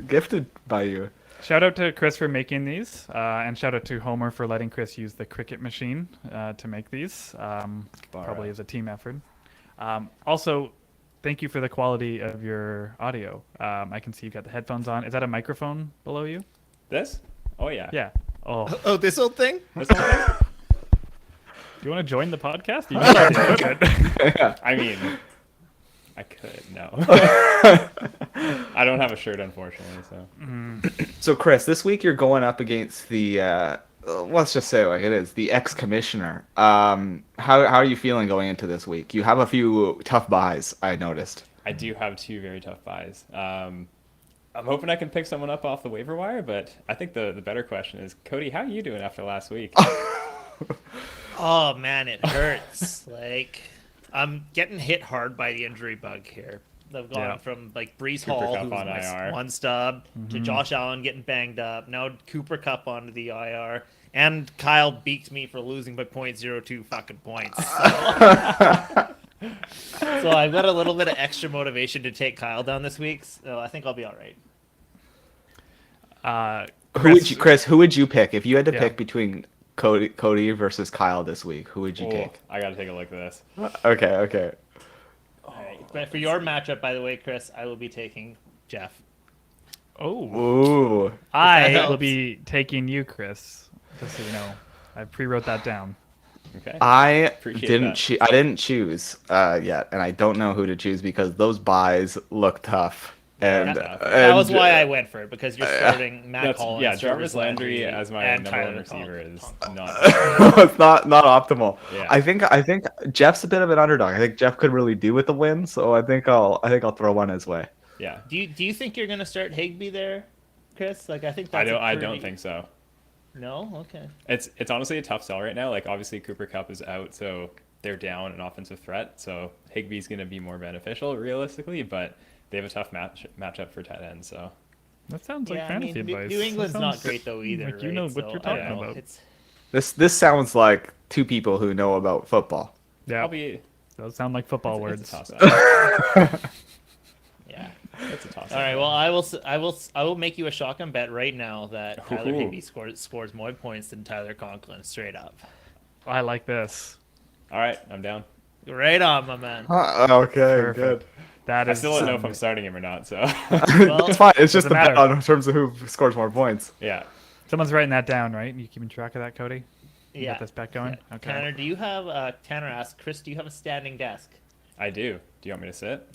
gifted by you. Shout out to Chris for making these, and shout out to Homer for letting Chris use the Cricut machine to make these. Probably as a team effort. Also, thank you for the quality of your audio. I can see you've got the headphones on. Is that a microphone below you? This? Oh yeah. Yeah. Oh, Oh, this old thing? This whole thing? Do you want to join the podcast? You know the equipment. I mean, I could. No. I don't have a shirt, unfortunately. So. So Chris, this week you're going up against the let's just say like it is the ex-commissioner. How are you feeling going into this week? You have a few tough buys, I noticed. I do have 2 very tough buys. I'm hoping I can pick someone up off the waiver wire, but I think the better question is, Cody, how are you doing after last week? Oh man, it hurts. Like I'm getting hit hard by the injury bug here. I've gone from like Brees Cooper Hall, Kupp who's on my IR. one stub, to Josh Allen getting banged up. Now Cooper Kupp onto the IR, and Kyle beat me for losing by 0.02 fucking points. So I've got a little bit of extra motivation to take Kyle down this week. So I think I'll be all right. Who would you pick if you had to Yeah. pick between Cody versus Kyle this week? Who would you Oh, take? I got to take a look at this. Okay. All right. But for your matchup, by the way, Chris, I will be taking Jeff. Oh, Ooh. I helps. will be taking you, Chris. Just so you know, I pre-wrote that down. Okay. I Appreciate didn't that. I didn't choose yet, and I don't know who to choose because those buys look tough. And, That was why I went for it, because you're starting Matt Collins. Yeah, Jarvis Landry as my and number 1 Tyler receiver is Conklin. not. it's not optimal. Yeah. I think Jeff's a bit of an underdog. I think Jeff could really do with the win, so I think I'll throw one his way. Yeah. Do you think you're gonna start Higbee there, Chris? Like I think I that's don't think so. No, okay. It's honestly a tough sell right now. Like obviously Cooper Kupp is out, so they're down an offensive threat. So Higbee's going to be more beneficial realistically, but they have a tough matchup for tight end. So That sounds like Yeah, I fantasy mean, advice. New England's That not sounds great though either. like you right? know what So, you're I don't talking know. about. It's This sounds like two people who know about football. Yeah, probably those sound like football it's words. a toss-up. yeah. It's a toss-up. All right. Well, I will make you a shotgun bet right now that Tyler Ooh. Higbee scores more points than Tyler Conklin straight up. I like this. All right, I'm down. Right on, my man. Okay, Perfect. good. That I is. still don't know if some- I'm starting him or not. So It's fine. It's just doesn't a bet matter. on in terms of who scores more points. yeah. Someone's writing that down, right? You keeping track of that, Cody? You Yeah. got this bet going. Okay. Tanner, do you have Tanner asked Chris? Do you have a standing desk? I do. Do you want me to sit?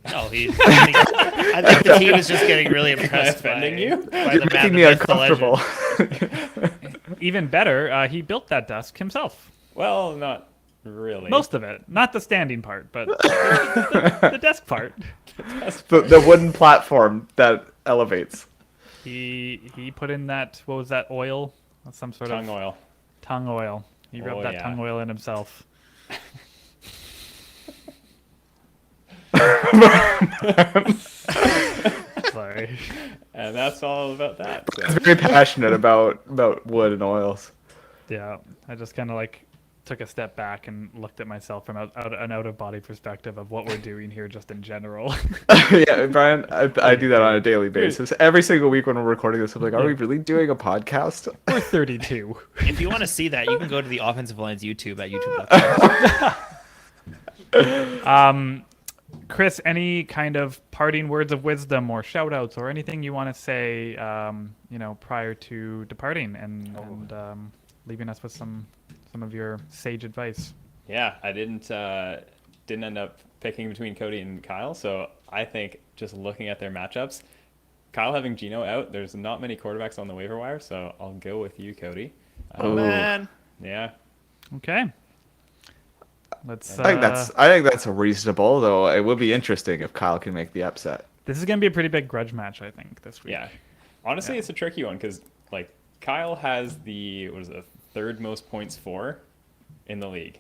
No, I think the team is just getting really impressed offending by, you? by You're the man, making me the myth, the legend. uncomfortable. Even better, he built that desk himself. Well, not really. Most of it, not the standing part, but the desk part. the wooden platform that elevates. He put in that, what was that, oil? Some sort tongue of oil. tongue oil. He rubbed Oh, that yeah. tongue oil in himself. Sorry. And that's all about that. So. He's very passionate about wood and oils. Yeah, I just kind of like took a step back and looked at myself from an out of body perspective of what we're doing here just in general. Yeah, Brian, I do that on a daily basis. Every single week when we're recording this, I'm like, are we really doing a podcast? We're 32. If you want to see that, you can go to the Offensive Line's YouTube at youtube.com. Chris, any kind of parting words of wisdom or shout outs or anything you want to say, prior to departing and leaving us with some of your sage advice? Yeah, I didn't end up picking between Cody and Kyle, so I think just looking at their matchups, Kyle having Geno out, there's not many quarterbacks on the waiver wire, so I'll go with you, Cody. Oh, man. Yeah. Okay. Let's. I think that's reasonable, though. It would be interesting if Kyle can make the upset. This is gonna be a pretty big grudge match, I think, this week. Yeah. Honestly, it's a tricky one because like Kyle has the third most points for in the league.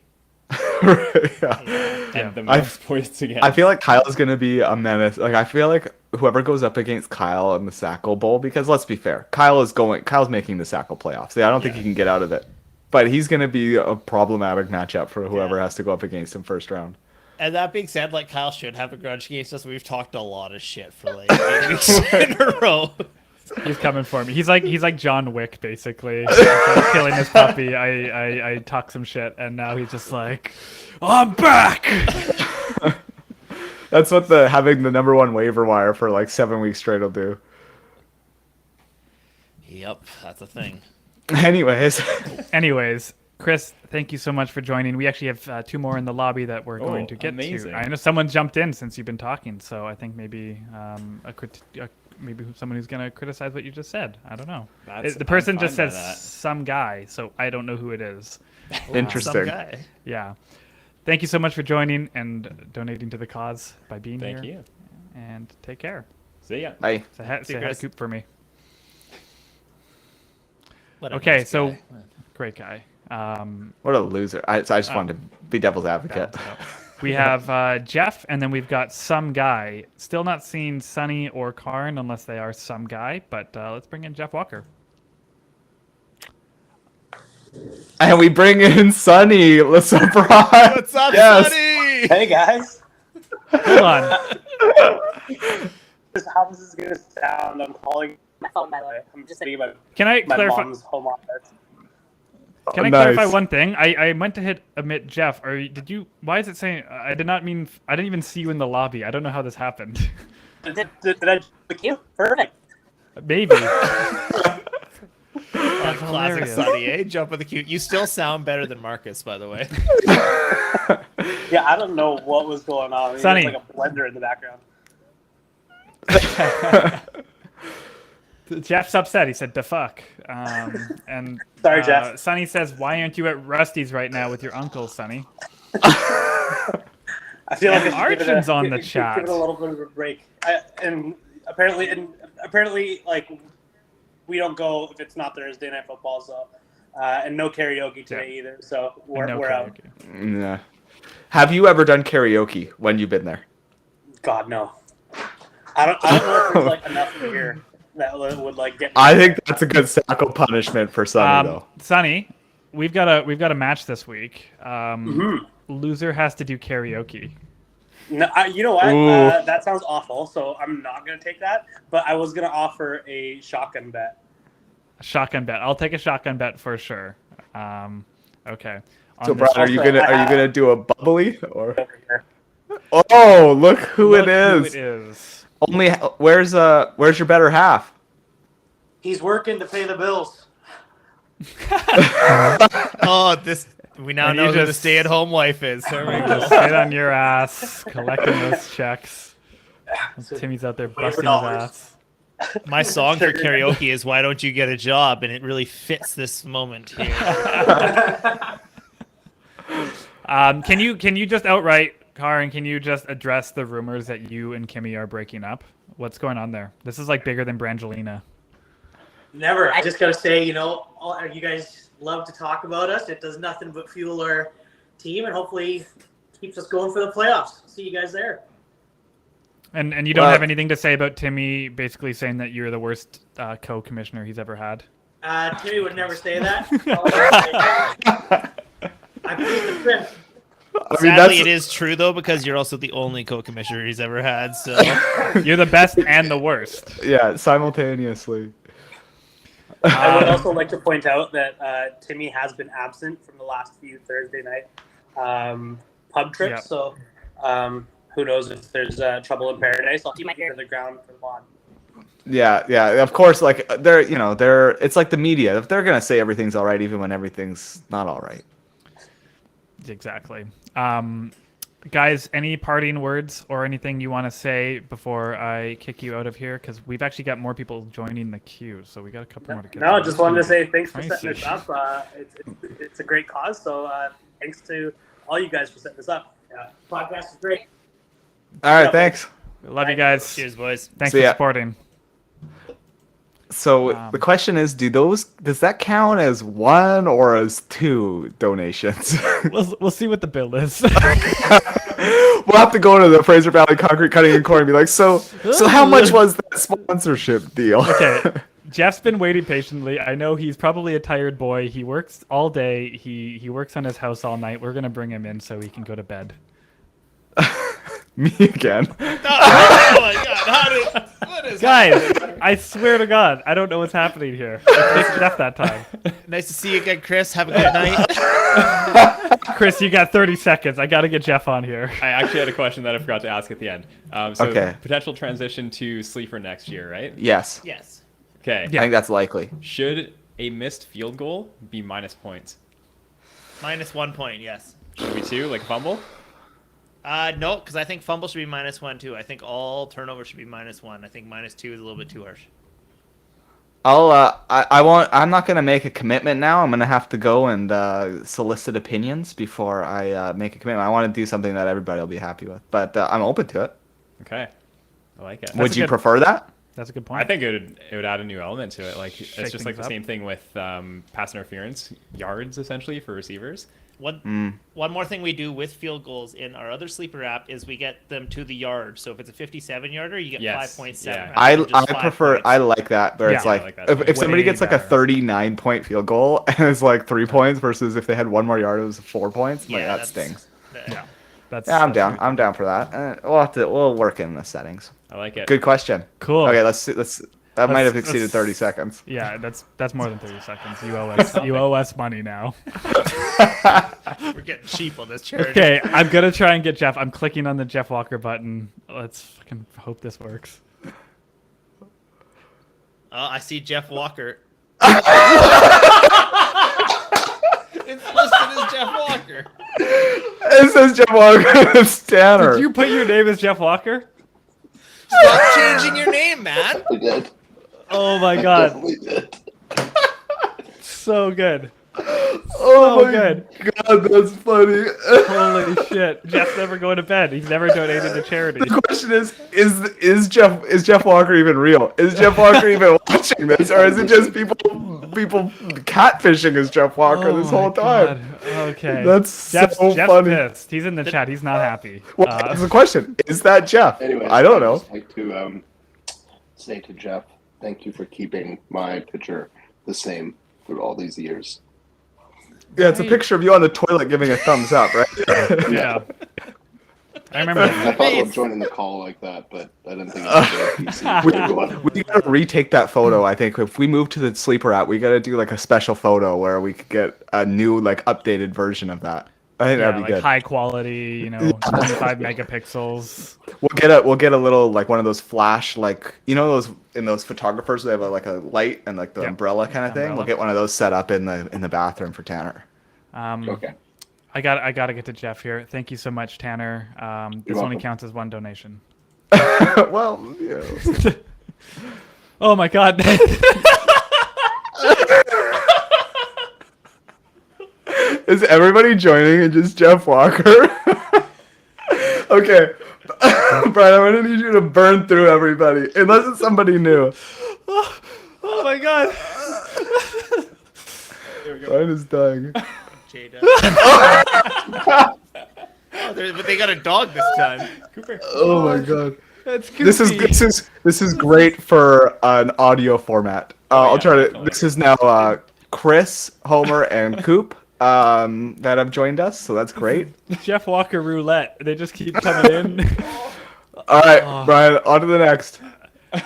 Yeah. And the most points against. I feel like Kyle's gonna be a menace. Like I feel like whoever goes up against Kyle in the Sackle Bowl, because let's be fair, Kyle's making the Sackle playoffs. I don't think he can get out of it. But he's gonna be a problematic matchup for whoever has to go up against him first round. And that being said, like Kyle should have a grudge against us. We've talked a lot of shit for like 8 weeks in a row. He's coming for me. He's like John Wick, basically. After killing his puppy, I talk some shit, and now he's just like, I'm back. That's what having the number one waiver wire for like 7 weeks straight will do. Yep, that's a thing. Anyways, Chris, thank you so much for joining. We actually have 2 more in the lobby that we're going to get amazing. to. I know someone jumped in since you've been talking, so I think maybe maybe someone who's going to criticize what you just said. I don't know. The person just fine by says that. some guy, so I don't know who it is. Interesting. Some guy. Yeah. Thank you so much for joining and donating to the cause by being here. Thank you. And take care. See ya. Bye. Say hi to Chris. Coop for me. What a Okay, nice so guy. great guy. What a loser. I just wanted to be devil's advocate. We have Jeff, and then we've got some guy. Still not seeing Sonny or Karn unless they are some guy, but let's bring in Jeff Walker. And we bring in Sonny. Surprise. What's up, Yes. Sonny? Hey guys, Hold on. how is this gonna sound? I'm calling my phone, by the way. I'm just thinking about Can I my clarify? mom's home office. Can I Nice. clarify one thing? I meant to hit admit Jeff. Or did you? Why is it saying? I did not mean. I didn't even see you in the lobby. I don't know how this happened. Did I pick you? Perfect. Maybe. Classic hilarious. Sonny, eh? Jump with the cute. You still sound better than Marcus, by the way. Yeah, I don't know what was going on. There's Sonny. like a blender in the background. Jeff's upset. He said, "The fuck." And Sorry, Jeff. Sonny says, "Why aren't you at Rusty's right now with your uncle, Sonny?" I feel like I should give it Arjun's on the give chat. it a little bit of a break. And apparently, like we don't go if it's not Thursday night football. So, and no karaoke today either. So we're out. Yeah. Have you ever done karaoke when you've been there? God no. I don't know if there's like enough in here that would like get. I think that's a good sackle punishment for Sonny, though. Sonny, we've got a match this week. Loser has to do karaoke. No, you know what? Ooh. That sounds awful. So I'm not gonna take that. But I was gonna offer a shotgun bet. A shotgun bet. I'll take a shotgun bet for sure. Okay. So, On this- Brian, are you gonna do a bubbly or? Oh, look who Look it is! Who it is. Only where's your better half? He's working to pay the bills. Oh, we now And know you who the just- stay-at-home wife is. There we go. Just sit on your ass, collecting those checks. Timmy's out there busting his dollars. ass. My song for karaoke is "Why Don't You Get a Job," and it really fits this moment here. Can you just outright, Karin, can you just address the rumors that you and Kimmy are breaking up? What's going on there? This is like bigger than Brangelina. Never. I just gotta say, you guys love to talk about us. It does nothing but fuel our team, and hopefully keeps us going for the playoffs. See you guys there. And you don't have anything to say about Timmy basically saying that you're the worst co-commissioner he's ever had? Timmy would never say that. I plead the fifth. Sadly, it is true though, because you're also the only co-commissioner he's ever had. So you're the best and the worst. Yeah, simultaneously. I would also like to point out that Timmy has been absent from the last few Thursday night pub trips. Yep. So who knows if there's trouble in paradise? I'll keep my ear to the ground for the mod. Yeah. Of course, like it's like the media. If they're gonna say everything's all right, even when everything's not all right. Exactly. Guys, any parting words or anything you want to say before I kick you out of here? Because we've actually got more people joining the queue, so we got a couple more to get. No, to. just wanted to say thanks for Let me setting see. this up. It's a great cause, so thanks to all you guys for setting this up. Podcast is great. All right, thanks. Love you guys. cheers, boys. Thanks See for ya. supporting. So the question is, does that count as one or as two donations? We'll see what the bill is. We'll have to go to the Fraser Valley Concrete Cutting and Corn and be like, so how much was that sponsorship deal? Okay. Jeff's been waiting patiently. I know he's probably a tired boy. He works all day. He works on his house all night. We're gonna bring him in so he can go to bed. Me again. Oh my God! What is Guys, I swear to God, I don't know what's happening here. I picked Jeff that time. Nice to see you again, Chris. Have a good night. Chris, you got 30 seconds. I got to get Jeff on here. I actually had a question that I forgot to ask at the end. So Okay. potential transition to sleeper next year, right? Yes. Yes. Okay. I think that's likely. Should a missed field goal be minus points? -1 point, yes. Should it be 2, like a fumble? No, because I think fumble should be -1 too. I think all turnover should be -1. I think -2 is a little bit too harsh. I'm not gonna make a commitment now. I'm gonna have to go and solicit opinions before I make a commitment. I want to do something that everybody will be happy with, but I'm open to it. Okay, I like it. Would you prefer that? That's a good point. I think it would add a new element to it. Like it's just like things the up. same thing with pass interference yards essentially for receivers. One more thing we do with field goals in our other sleeper app is we get them to the yard. So if it's a 57-yarder, you get Yes, 5.7. yeah. I rather than just 5 prefer. points. I like that. Where it's Yeah, I like, like that if too. somebody Way gets like a better. 39-point field goal and it's like 3 points versus if they had one more yard it was 4 points. Like, that that's- stings. Yeah, that's. Yeah, I'm that's down. very I'm down for that. We'll work in the settings. I like it. Good question. Cool. Okay, let's. That might have exceeded let's- 30 seconds. Yeah, that's more than 30 seconds. You owe us money now. We're getting cheap on this charity. Okay, I'm gonna try and get Jeff. I'm clicking on the Jeff Walker button. Let's fucking hope this works. Oh, I see Jeff Walker. It's listed as Jeff Walker. It says Jeff Walker. It's Tanner. Did you put your name as Jeff Walker? Stop changing your name, man. I did. Oh my I god, definitely did. so good. Oh So my good. god, that's funny. Holy shit. Jeff's never going to bed. He's never donated to charity. The question is Jeff Walker even real? Is Jeff Walker even watching this, or is it just people catfishing as Jeff Walker this whole time? Okay. That's Jeff's so funny. pissed. He's in the chat. He's not happy. Well, that's the question. Is that Jeff? Anyway, I don't know. I'd just like to say to Jeff, thank you for keeping my picture the same through all these years. Yeah, it's a picture of you on the toilet giving a thumbs up, right? Yeah. I remember I that. thought about joining the call like that, but I didn't think it was PC. We gotta retake that photo. I think if we move to the sleeper app, we gotta do like a special photo where we could get a new, like, updated version of that. I think Yeah, that'd be like good. high quality, 25 megapixels. We'll get a little, like, one of those flash, like, those in those photographers they have like a light and like the umbrella kind of thing. Umbrella. We'll get one of those set up in the bathroom for Tanner. Okay. I got to get to Jeff here. Thank you so much, Tanner. This only welcome. counts as one donation. Well, yeah. Oh my god. Is everybody joining and just Jeff Walker? Okay. Brian, I'm gonna need you to burn through everybody, unless it's somebody new. Oh my god. Brian is dying. Jada. But they got a dog this time. Cooper. Oh my god. That's This is great for an audio format. I'll try to. This is now Chris, Homer, and Coop that have joined us, so that's great. Jeff Walker roulette. They just keep coming in. All right, Brian, on to the next.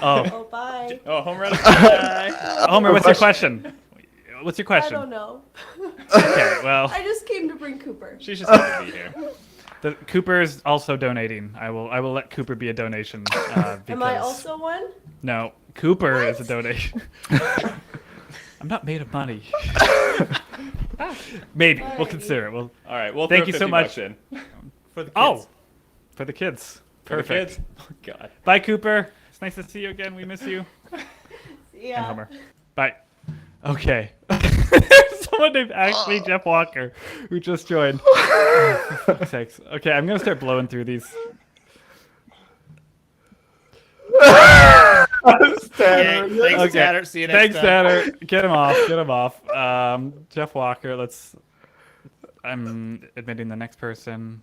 Oh, Bye. Oh, home run. Homer, what's your question? What's your question? I don't know. Okay, well, I just came to bring Cooper. She's just happy to be here. Cooper is also donating. I will let Cooper be a donation. Because, Am I also one? No, Cooper is a donation. I'm not made of money. Maybe we'll consider it. We'll. All right. Well, Thank you so much. In. For the kids. Oh, for the kids. For the Perfect. kids? Oh, God. Bye, Cooper. It's nice to see you again. We miss you. Yeah. And Homer. Bye. Okay. Someone named actually Jeff Walker who just joined. Oh, for fuck's sakes. Okay, I'm gonna start blowing through these. Thanks, Tanner. See you next Thanks, time. Tanner. Get him off. Get him off. Jeff Walker. I'm admitting the next person.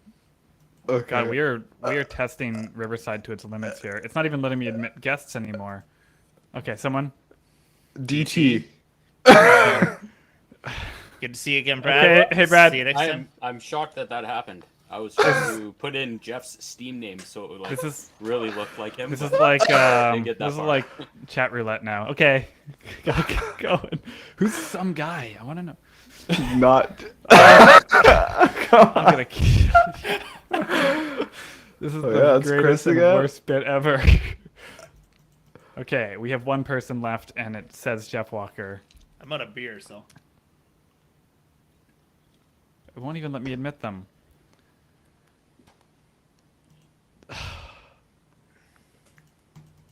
Okay. God, we are testing Riverside to its limits here. It's not even letting me admit guests anymore. Okay, someone. DT. Good to see you again, Brad. Okay, hey, Brad. See you next time. I'm shocked that happened. I was trying to put in Jeff's Steam name so it would really look like him. This is but like didn't get that this is far. like chat roulette now. Okay, Get going. Who's some guy? I want to know. Not. I'm gonna. This is the that's greatest Chris and again? worst bit ever. Okay, we have one person left, and it says Jeff Walker. I'm out of beer, so. It won't even let me admit them.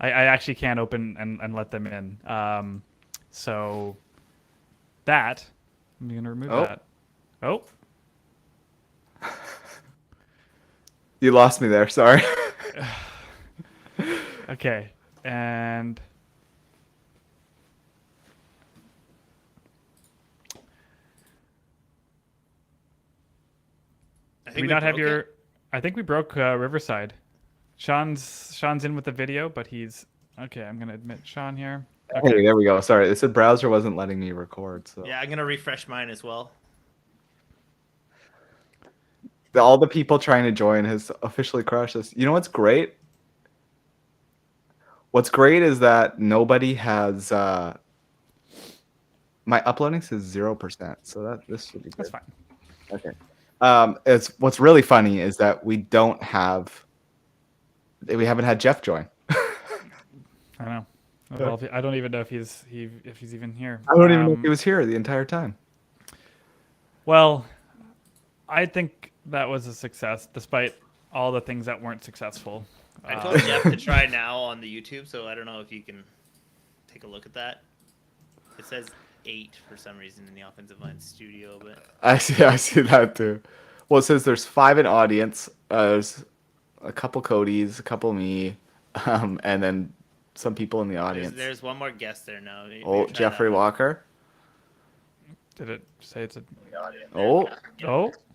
I actually can't open and let them in. So that I'm gonna remove that. Oh. You lost me there. Sorry. Okay, and do we not have your? I think we broke Riverside. Sean's in with the video, but he's okay. I'm gonna admit Sean here. Okay. Hey, there we go. Sorry, it said browser wasn't letting me record. So Yeah, I'm gonna refresh mine as well. all the people trying to join has officially crashed this. You know what's great? What's great is that nobody has. My uploading says 0%, so this should be good. That's fine. Okay. It's what's really funny is that we haven't had Jeff join. I know. Well, I don't even know if he's even here. I don't even know if he was here the entire time. Well, I think that was a success, despite all the things that weren't successful. I told Jeff to try now on the YouTube, so I don't know if you can take a look at that. It says 8 for some reason in the offensive line studio, but I see that too. Well, it says there's 5 in audience. There's a couple Cody's, a couple me, and then some people in the audience. there's one more guest there now. Oh, Jeffrey Walker. Did it say it's a? Oh.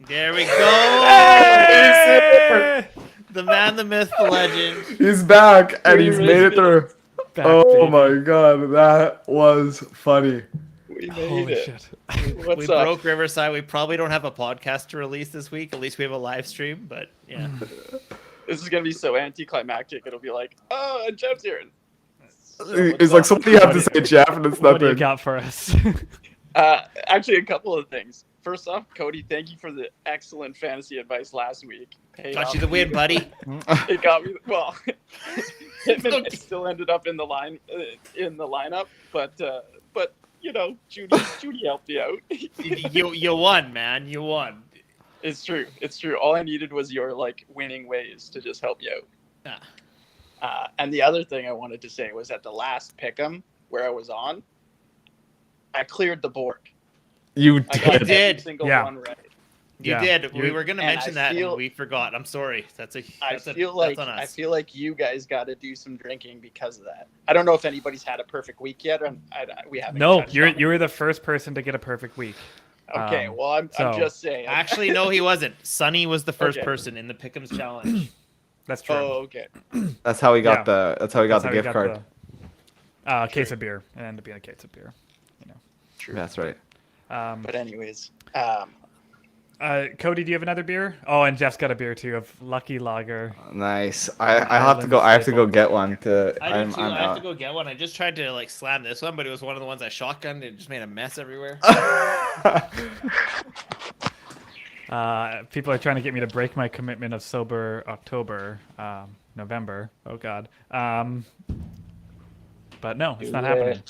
There we go. The man, the myth, the legend. He's back and he's made it through. Back, oh my god, that was funny. We Holy shit. we broke Riverside. We probably don't have a podcast to release this week. At least we have a live stream, but yeah. This is gonna be so anticlimactic. It'll be like, oh, and Jeff's here. He's like, so what do you have to say, Jeff? And it's What do you nothing. got for us? Actually, a couple of things. First off, Cody, thank you for the excellent fantasy advice last week. Got you the win, buddy. It got me. Well, Pittman still ended up in the lineup, but you know, Judy helped you out. you won, man. You won. It's true. It's true. All I needed was your winning ways to just help you out. And the other thing I wanted to say was at the last pick'em where I was on, I cleared the board. You I got every did. single Yeah. one right. You did. We were gonna And mention I that, feel- and we forgot. I'm sorry. That's I that's feel like on us. I feel like you guys got to do some drinking because of that. I don't know if anybody's had a perfect week yet, and we haven't. No, touched on it. you were the first person to get a perfect week. Okay, well, I'm so- just saying. Actually, no, he wasn't. Sonny was the first Okay. person in the Pick'ems challenge. That's true. Oh, okay. That's how we got Yeah. the. That's how we got That's the how gift card. the, case of beer. It ended up being a case of beer. You know. True. That's right. But anyways, Cody, do you have another beer? Oh, and Jeff's got a beer too of Lucky Lager. Nice. I have to go. I have to go get one. I do too. I'm I have out. to go get one. I just tried to slam this one, but it was one of the ones I shotgunned and it just made a mess everywhere. People are trying to get me to break my commitment of sober October, November. Oh God. But no, it's not happening.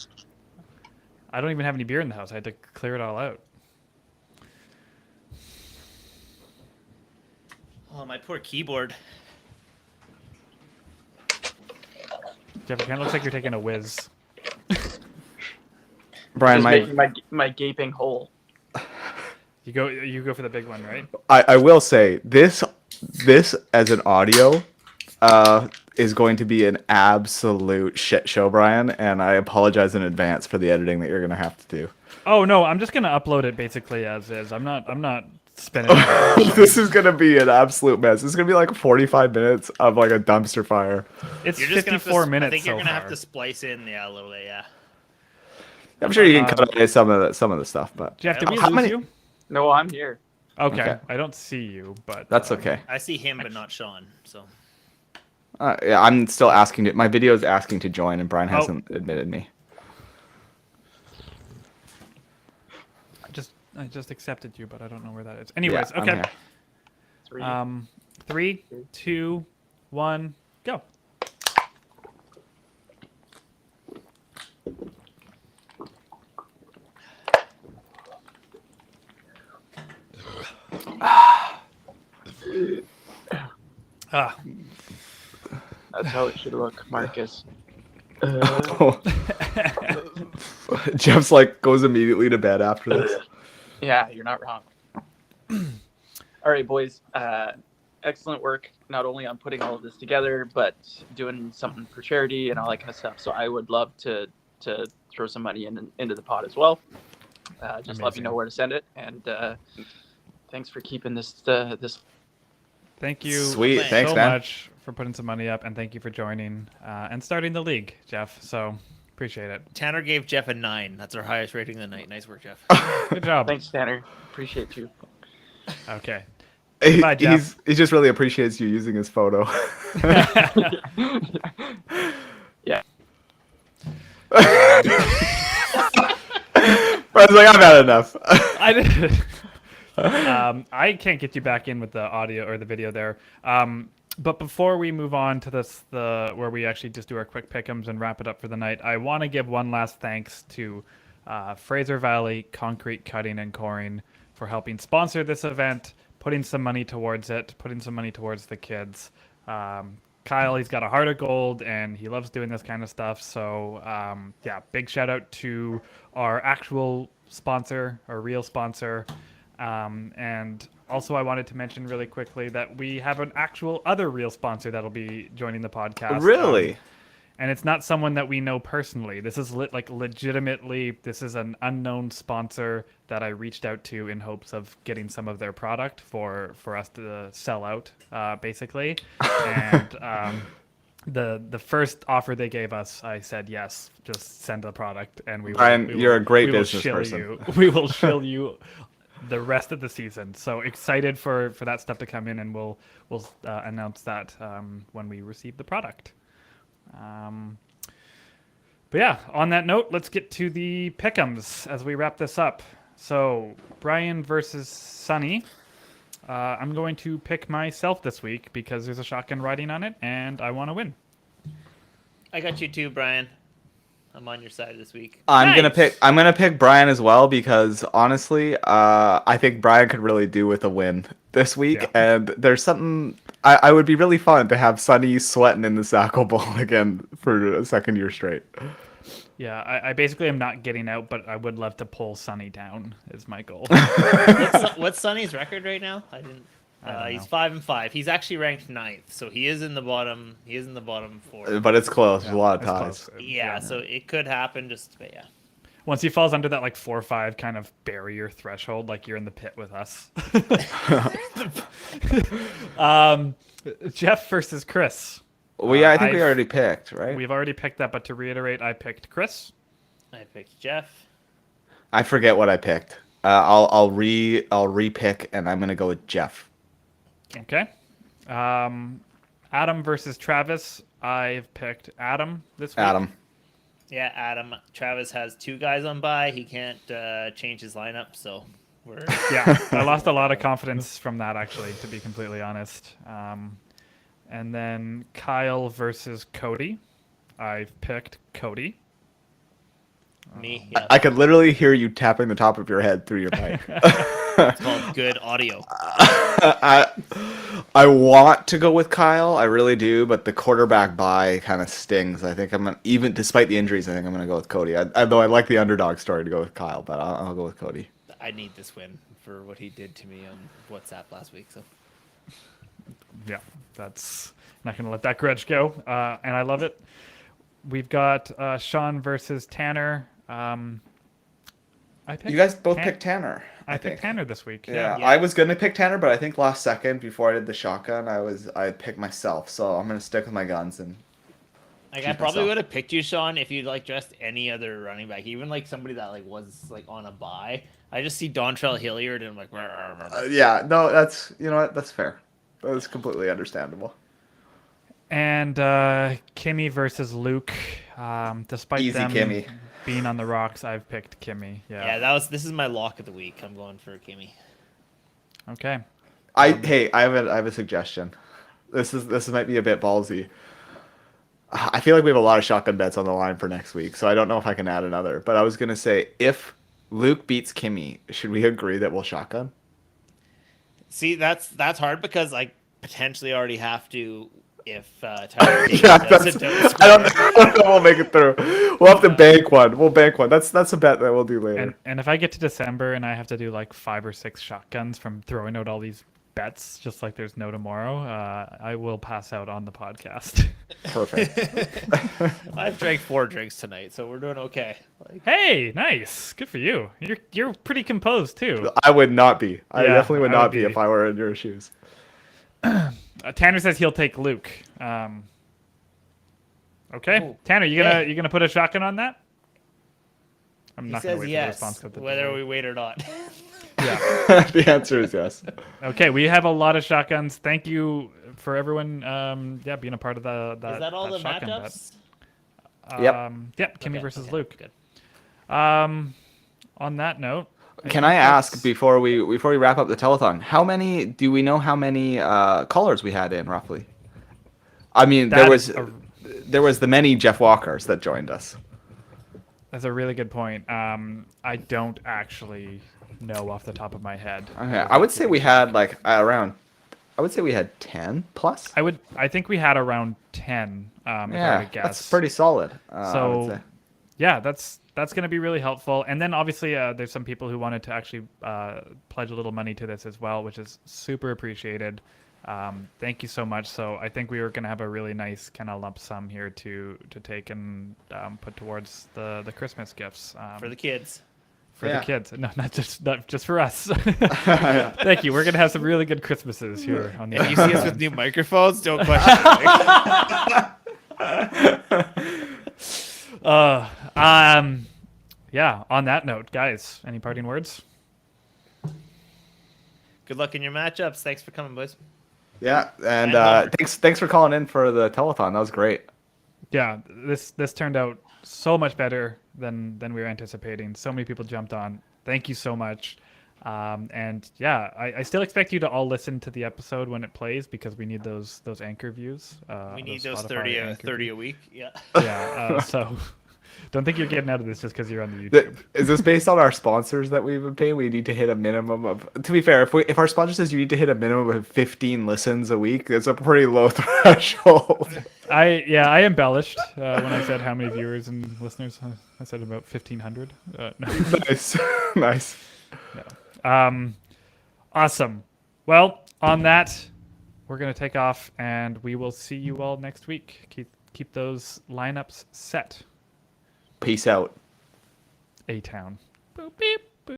I don't even have any beer in the house. I had to clear it all out. Oh, my poor keyboard. Jeff, it kind of looks like you're taking a whiz. Brian, just my making my gaping hole. You go for the big one, right? I will say this as an audio is going to be an absolute shit show, Brian, and I apologize in advance for the editing that you're gonna have to do. Oh no, I'm just gonna upload it basically as is. I'm not spinning it. This is gonna be an absolute mess. This is gonna be like 45 minutes of a dumpster fire. It's You're just gonna have 54 to, minutes I think you're so gonna have far. to splice in, a little bit, yeah. I'm sure you can cut away some of the stuff, but Jeff, did we How lose many- you? No, I'm here. Okay. I don't see you, but That's okay. I see him, but not Sean. So Yeah, I'm still asking my video is asking to join, and Brian Oh. hasn't admitted me. I just accepted you, but I don't know where that is. Anyways, I'm okay. here. 3, 2, 1, go. Ah. That's how it should look, Marcus. Jeff's like goes immediately to bed after this. Yeah, you're not wrong. All right, boys. Excellent work, not only on putting all of this together, but doing something for charity and all that kind of stuff. So I would love to throw some money into the pot as well. Just let me know where to send it. And thanks for keeping this. Thank you Sweet. Thanks, so man. much for putting some money up, and thank you for joining and starting the league, Jeff. So appreciate it. Tanner gave Jeff a 9. That's our highest rating of the night. Nice work, Jeff. Good job. Thanks, Tanner. Appreciate you. Okay. He- Bye, Jeff. he just really appreciates you using his photo. Yeah. Brian's like, I've had enough. I did. I can't get you back in with the audio or the video there. But before we move on to where we actually just do our quick pick'ems and wrap it up for the night, I want to give one last thanks to Fraser Valley Concrete Cutting and Coring for helping sponsor this event, putting some money towards it, putting some money towards the kids. Kyle, he's got a heart of gold and he loves doing this kind of stuff. So yeah, big shout out to our actual sponsor, our real sponsor. And also I wanted to mention really quickly that we have an actual other real sponsor that'll be joining the podcast. Really? And it's not someone that we know personally. This is legitimately, this is an unknown sponsor that I reached out to in hopes of getting some of their product for us to sell out, basically. And the first offer they gave us, I said yes, just send the product, and we will. Brian, you're a great we will business shill person. you. We will shill you the rest of the season. So excited for that stuff to come in, and we'll announce that when we receive the product. But yeah, on that note, let's get to the pick'ems as we wrap this up. So Brian versus Sunny. I'm going to pick myself this week because there's a shotgun riding on it, and I want to win. I got you too, Brian. I'm on your side this week. I'm Nice. gonna pick Brian as well because honestly, I think Brian could really do with a win this week, Yeah. and there's something I would be really fun to have Sunny sweating in the Sackle Bowl again for a second year straight. Yeah, I basically am not getting out, but I would love to pull Sunny down is my goal. What's Sonny's record right now? I didn't. don't He's know. 5-5. He's actually ranked 9th, so he is in the bottom. He is in the bottom 4. But it's close. There's a lot of It's ties. close. Yeah, so it could happen. But yeah. Once he falls under that 4-5 kind of barrier threshold, you're in the pit with us. Jeff versus Chris. Well, yeah, I think we already picked, right? We've already picked that, but to reiterate, I picked Chris. I picked Jeff. I forget what I picked. I'll re-pick, and I'm gonna go with Jeff. Okay. Adam versus Travis. I've picked Adam this week. Adam. Yeah, Adam. Travis has 2 guys on bye. He can't change his lineup, so we're. Yeah, I lost a lot of confidence from that, actually, to be completely honest. And then Kyle versus Cody. I've picked Cody. Me. Yeah. I could literally hear you tapping the top of your head through your mic. It's called good audio. I want to go with Kyle, I really do, but the quarterback bye kind of stings. I think even despite the injuries, I think I'm gonna go with Cody. Though I like the underdog story to go with Kyle, but I'll go with Cody. I need this win for what he did to me on WhatsApp last week. So. Yeah, that's not going to let that grudge go. And I love it. We've got Sean versus Tanner. I picked You guys both picked Tanner. I picked Tanner this week. Yeah, I was gonna pick Tanner, but I think last second before I did the shotgun, I picked myself. So I'm gonna stick with my guns and. I keep probably myself. would have picked you, Sean, if you dressed any other running back, even somebody that was on a bye. I just see Dontrell Hilliard and I'm like, Yeah, no, that's that's fair. That's completely understandable. And Kimmy versus Luke. Despite Easy them Kimmy. being on the rocks, I've picked Kimmy. Yeah. Yeah, this is my lock of the week. I'm going for Kimmy. Okay. I have a suggestion. This might be a bit ballsy. I feel like we have a lot of shotgun bets on the line for next week, so I don't know if I can add another. But I was gonna say, if Luke beats Kimmy, should we agree that we'll shotgun? See, that's hard because potentially already have to if Tyler Yeah, doesn't I don't know if we'll make it through. We'll have to bank one. We'll bank one. That's a bet that we'll do later. And if I get to December and I have to do like 5 or 6 shotguns from throwing out all these bets, just like there's no tomorrow, I will pass out on the podcast. Perfect. I've drank 4 drinks tonight, so we're doing okay. Hey, nice. Good for you. You're pretty composed too. I would not be. I Yeah, definitely would I would not be be. if I were in your shoes. Tanner says he'll take Luke. Okay, Ooh, Tanner, you gonna put a shotgun on that? I'm He not gonna says wait for the yes, response. At the whether delay. we wait or not. The answer is yes. Okay, we have a lot of shotguns. Thank you for everyone. Being a part of that. Is that all the shotgun bet. matchups? Yep. Yep. Kimmy Okay, versus okay, Luke. good. On that note, Can I ask before we wrap up the telethon? Do we know how many callers we had in roughly? I mean, there was the many Jeff Walkers that joined us. That's a really good point. I don't actually know off the top of my head. Okay, I would say we had like around. I would say we had 10 plus. I think we had around 10. If I were Yeah, to guess. that's pretty solid. I would So, say. yeah, that's going to be really helpful. And then obviously there's some people who wanted to actually pledge a little money to this as well, which is super appreciated. Thank you so much. So I think we were going to have a really nice kind of lump sum here to take and put towards the Christmas gifts For the kids. For Yeah. the kids, no, not just for us. Thank you. We're gonna have some really good Christmases here on the. If you see us with new microphones, don't question it. Yeah. On that note, guys, any parting words? Good luck in your matchups. Thanks for coming, boys. Yeah, and Homer. thanks for calling in for the telethon. That was great. Yeah, this turned out so much better than we were anticipating. So many people jumped on. Thank you so much. And yeah, I still expect you to all listen to the episode when it plays because we need those anchor views. We need those Spotify 30 anchor a week. Yeah. Yeah. So don't think you're getting out of this just because you're on the YouTube. Is this based on our sponsors that we've been paying? We need to hit a minimum of. To be fair, if our sponsor says you need to hit a minimum of 15 listens a week, it's a pretty low threshold. I embellished when I said how many viewers and listeners. I said about 1,500. No. Nice, nice. No. Awesome. Well, on that, we're gonna take off, and we will see you all next week. Keep those lineups set. Peace out. A-Town. Boop beep.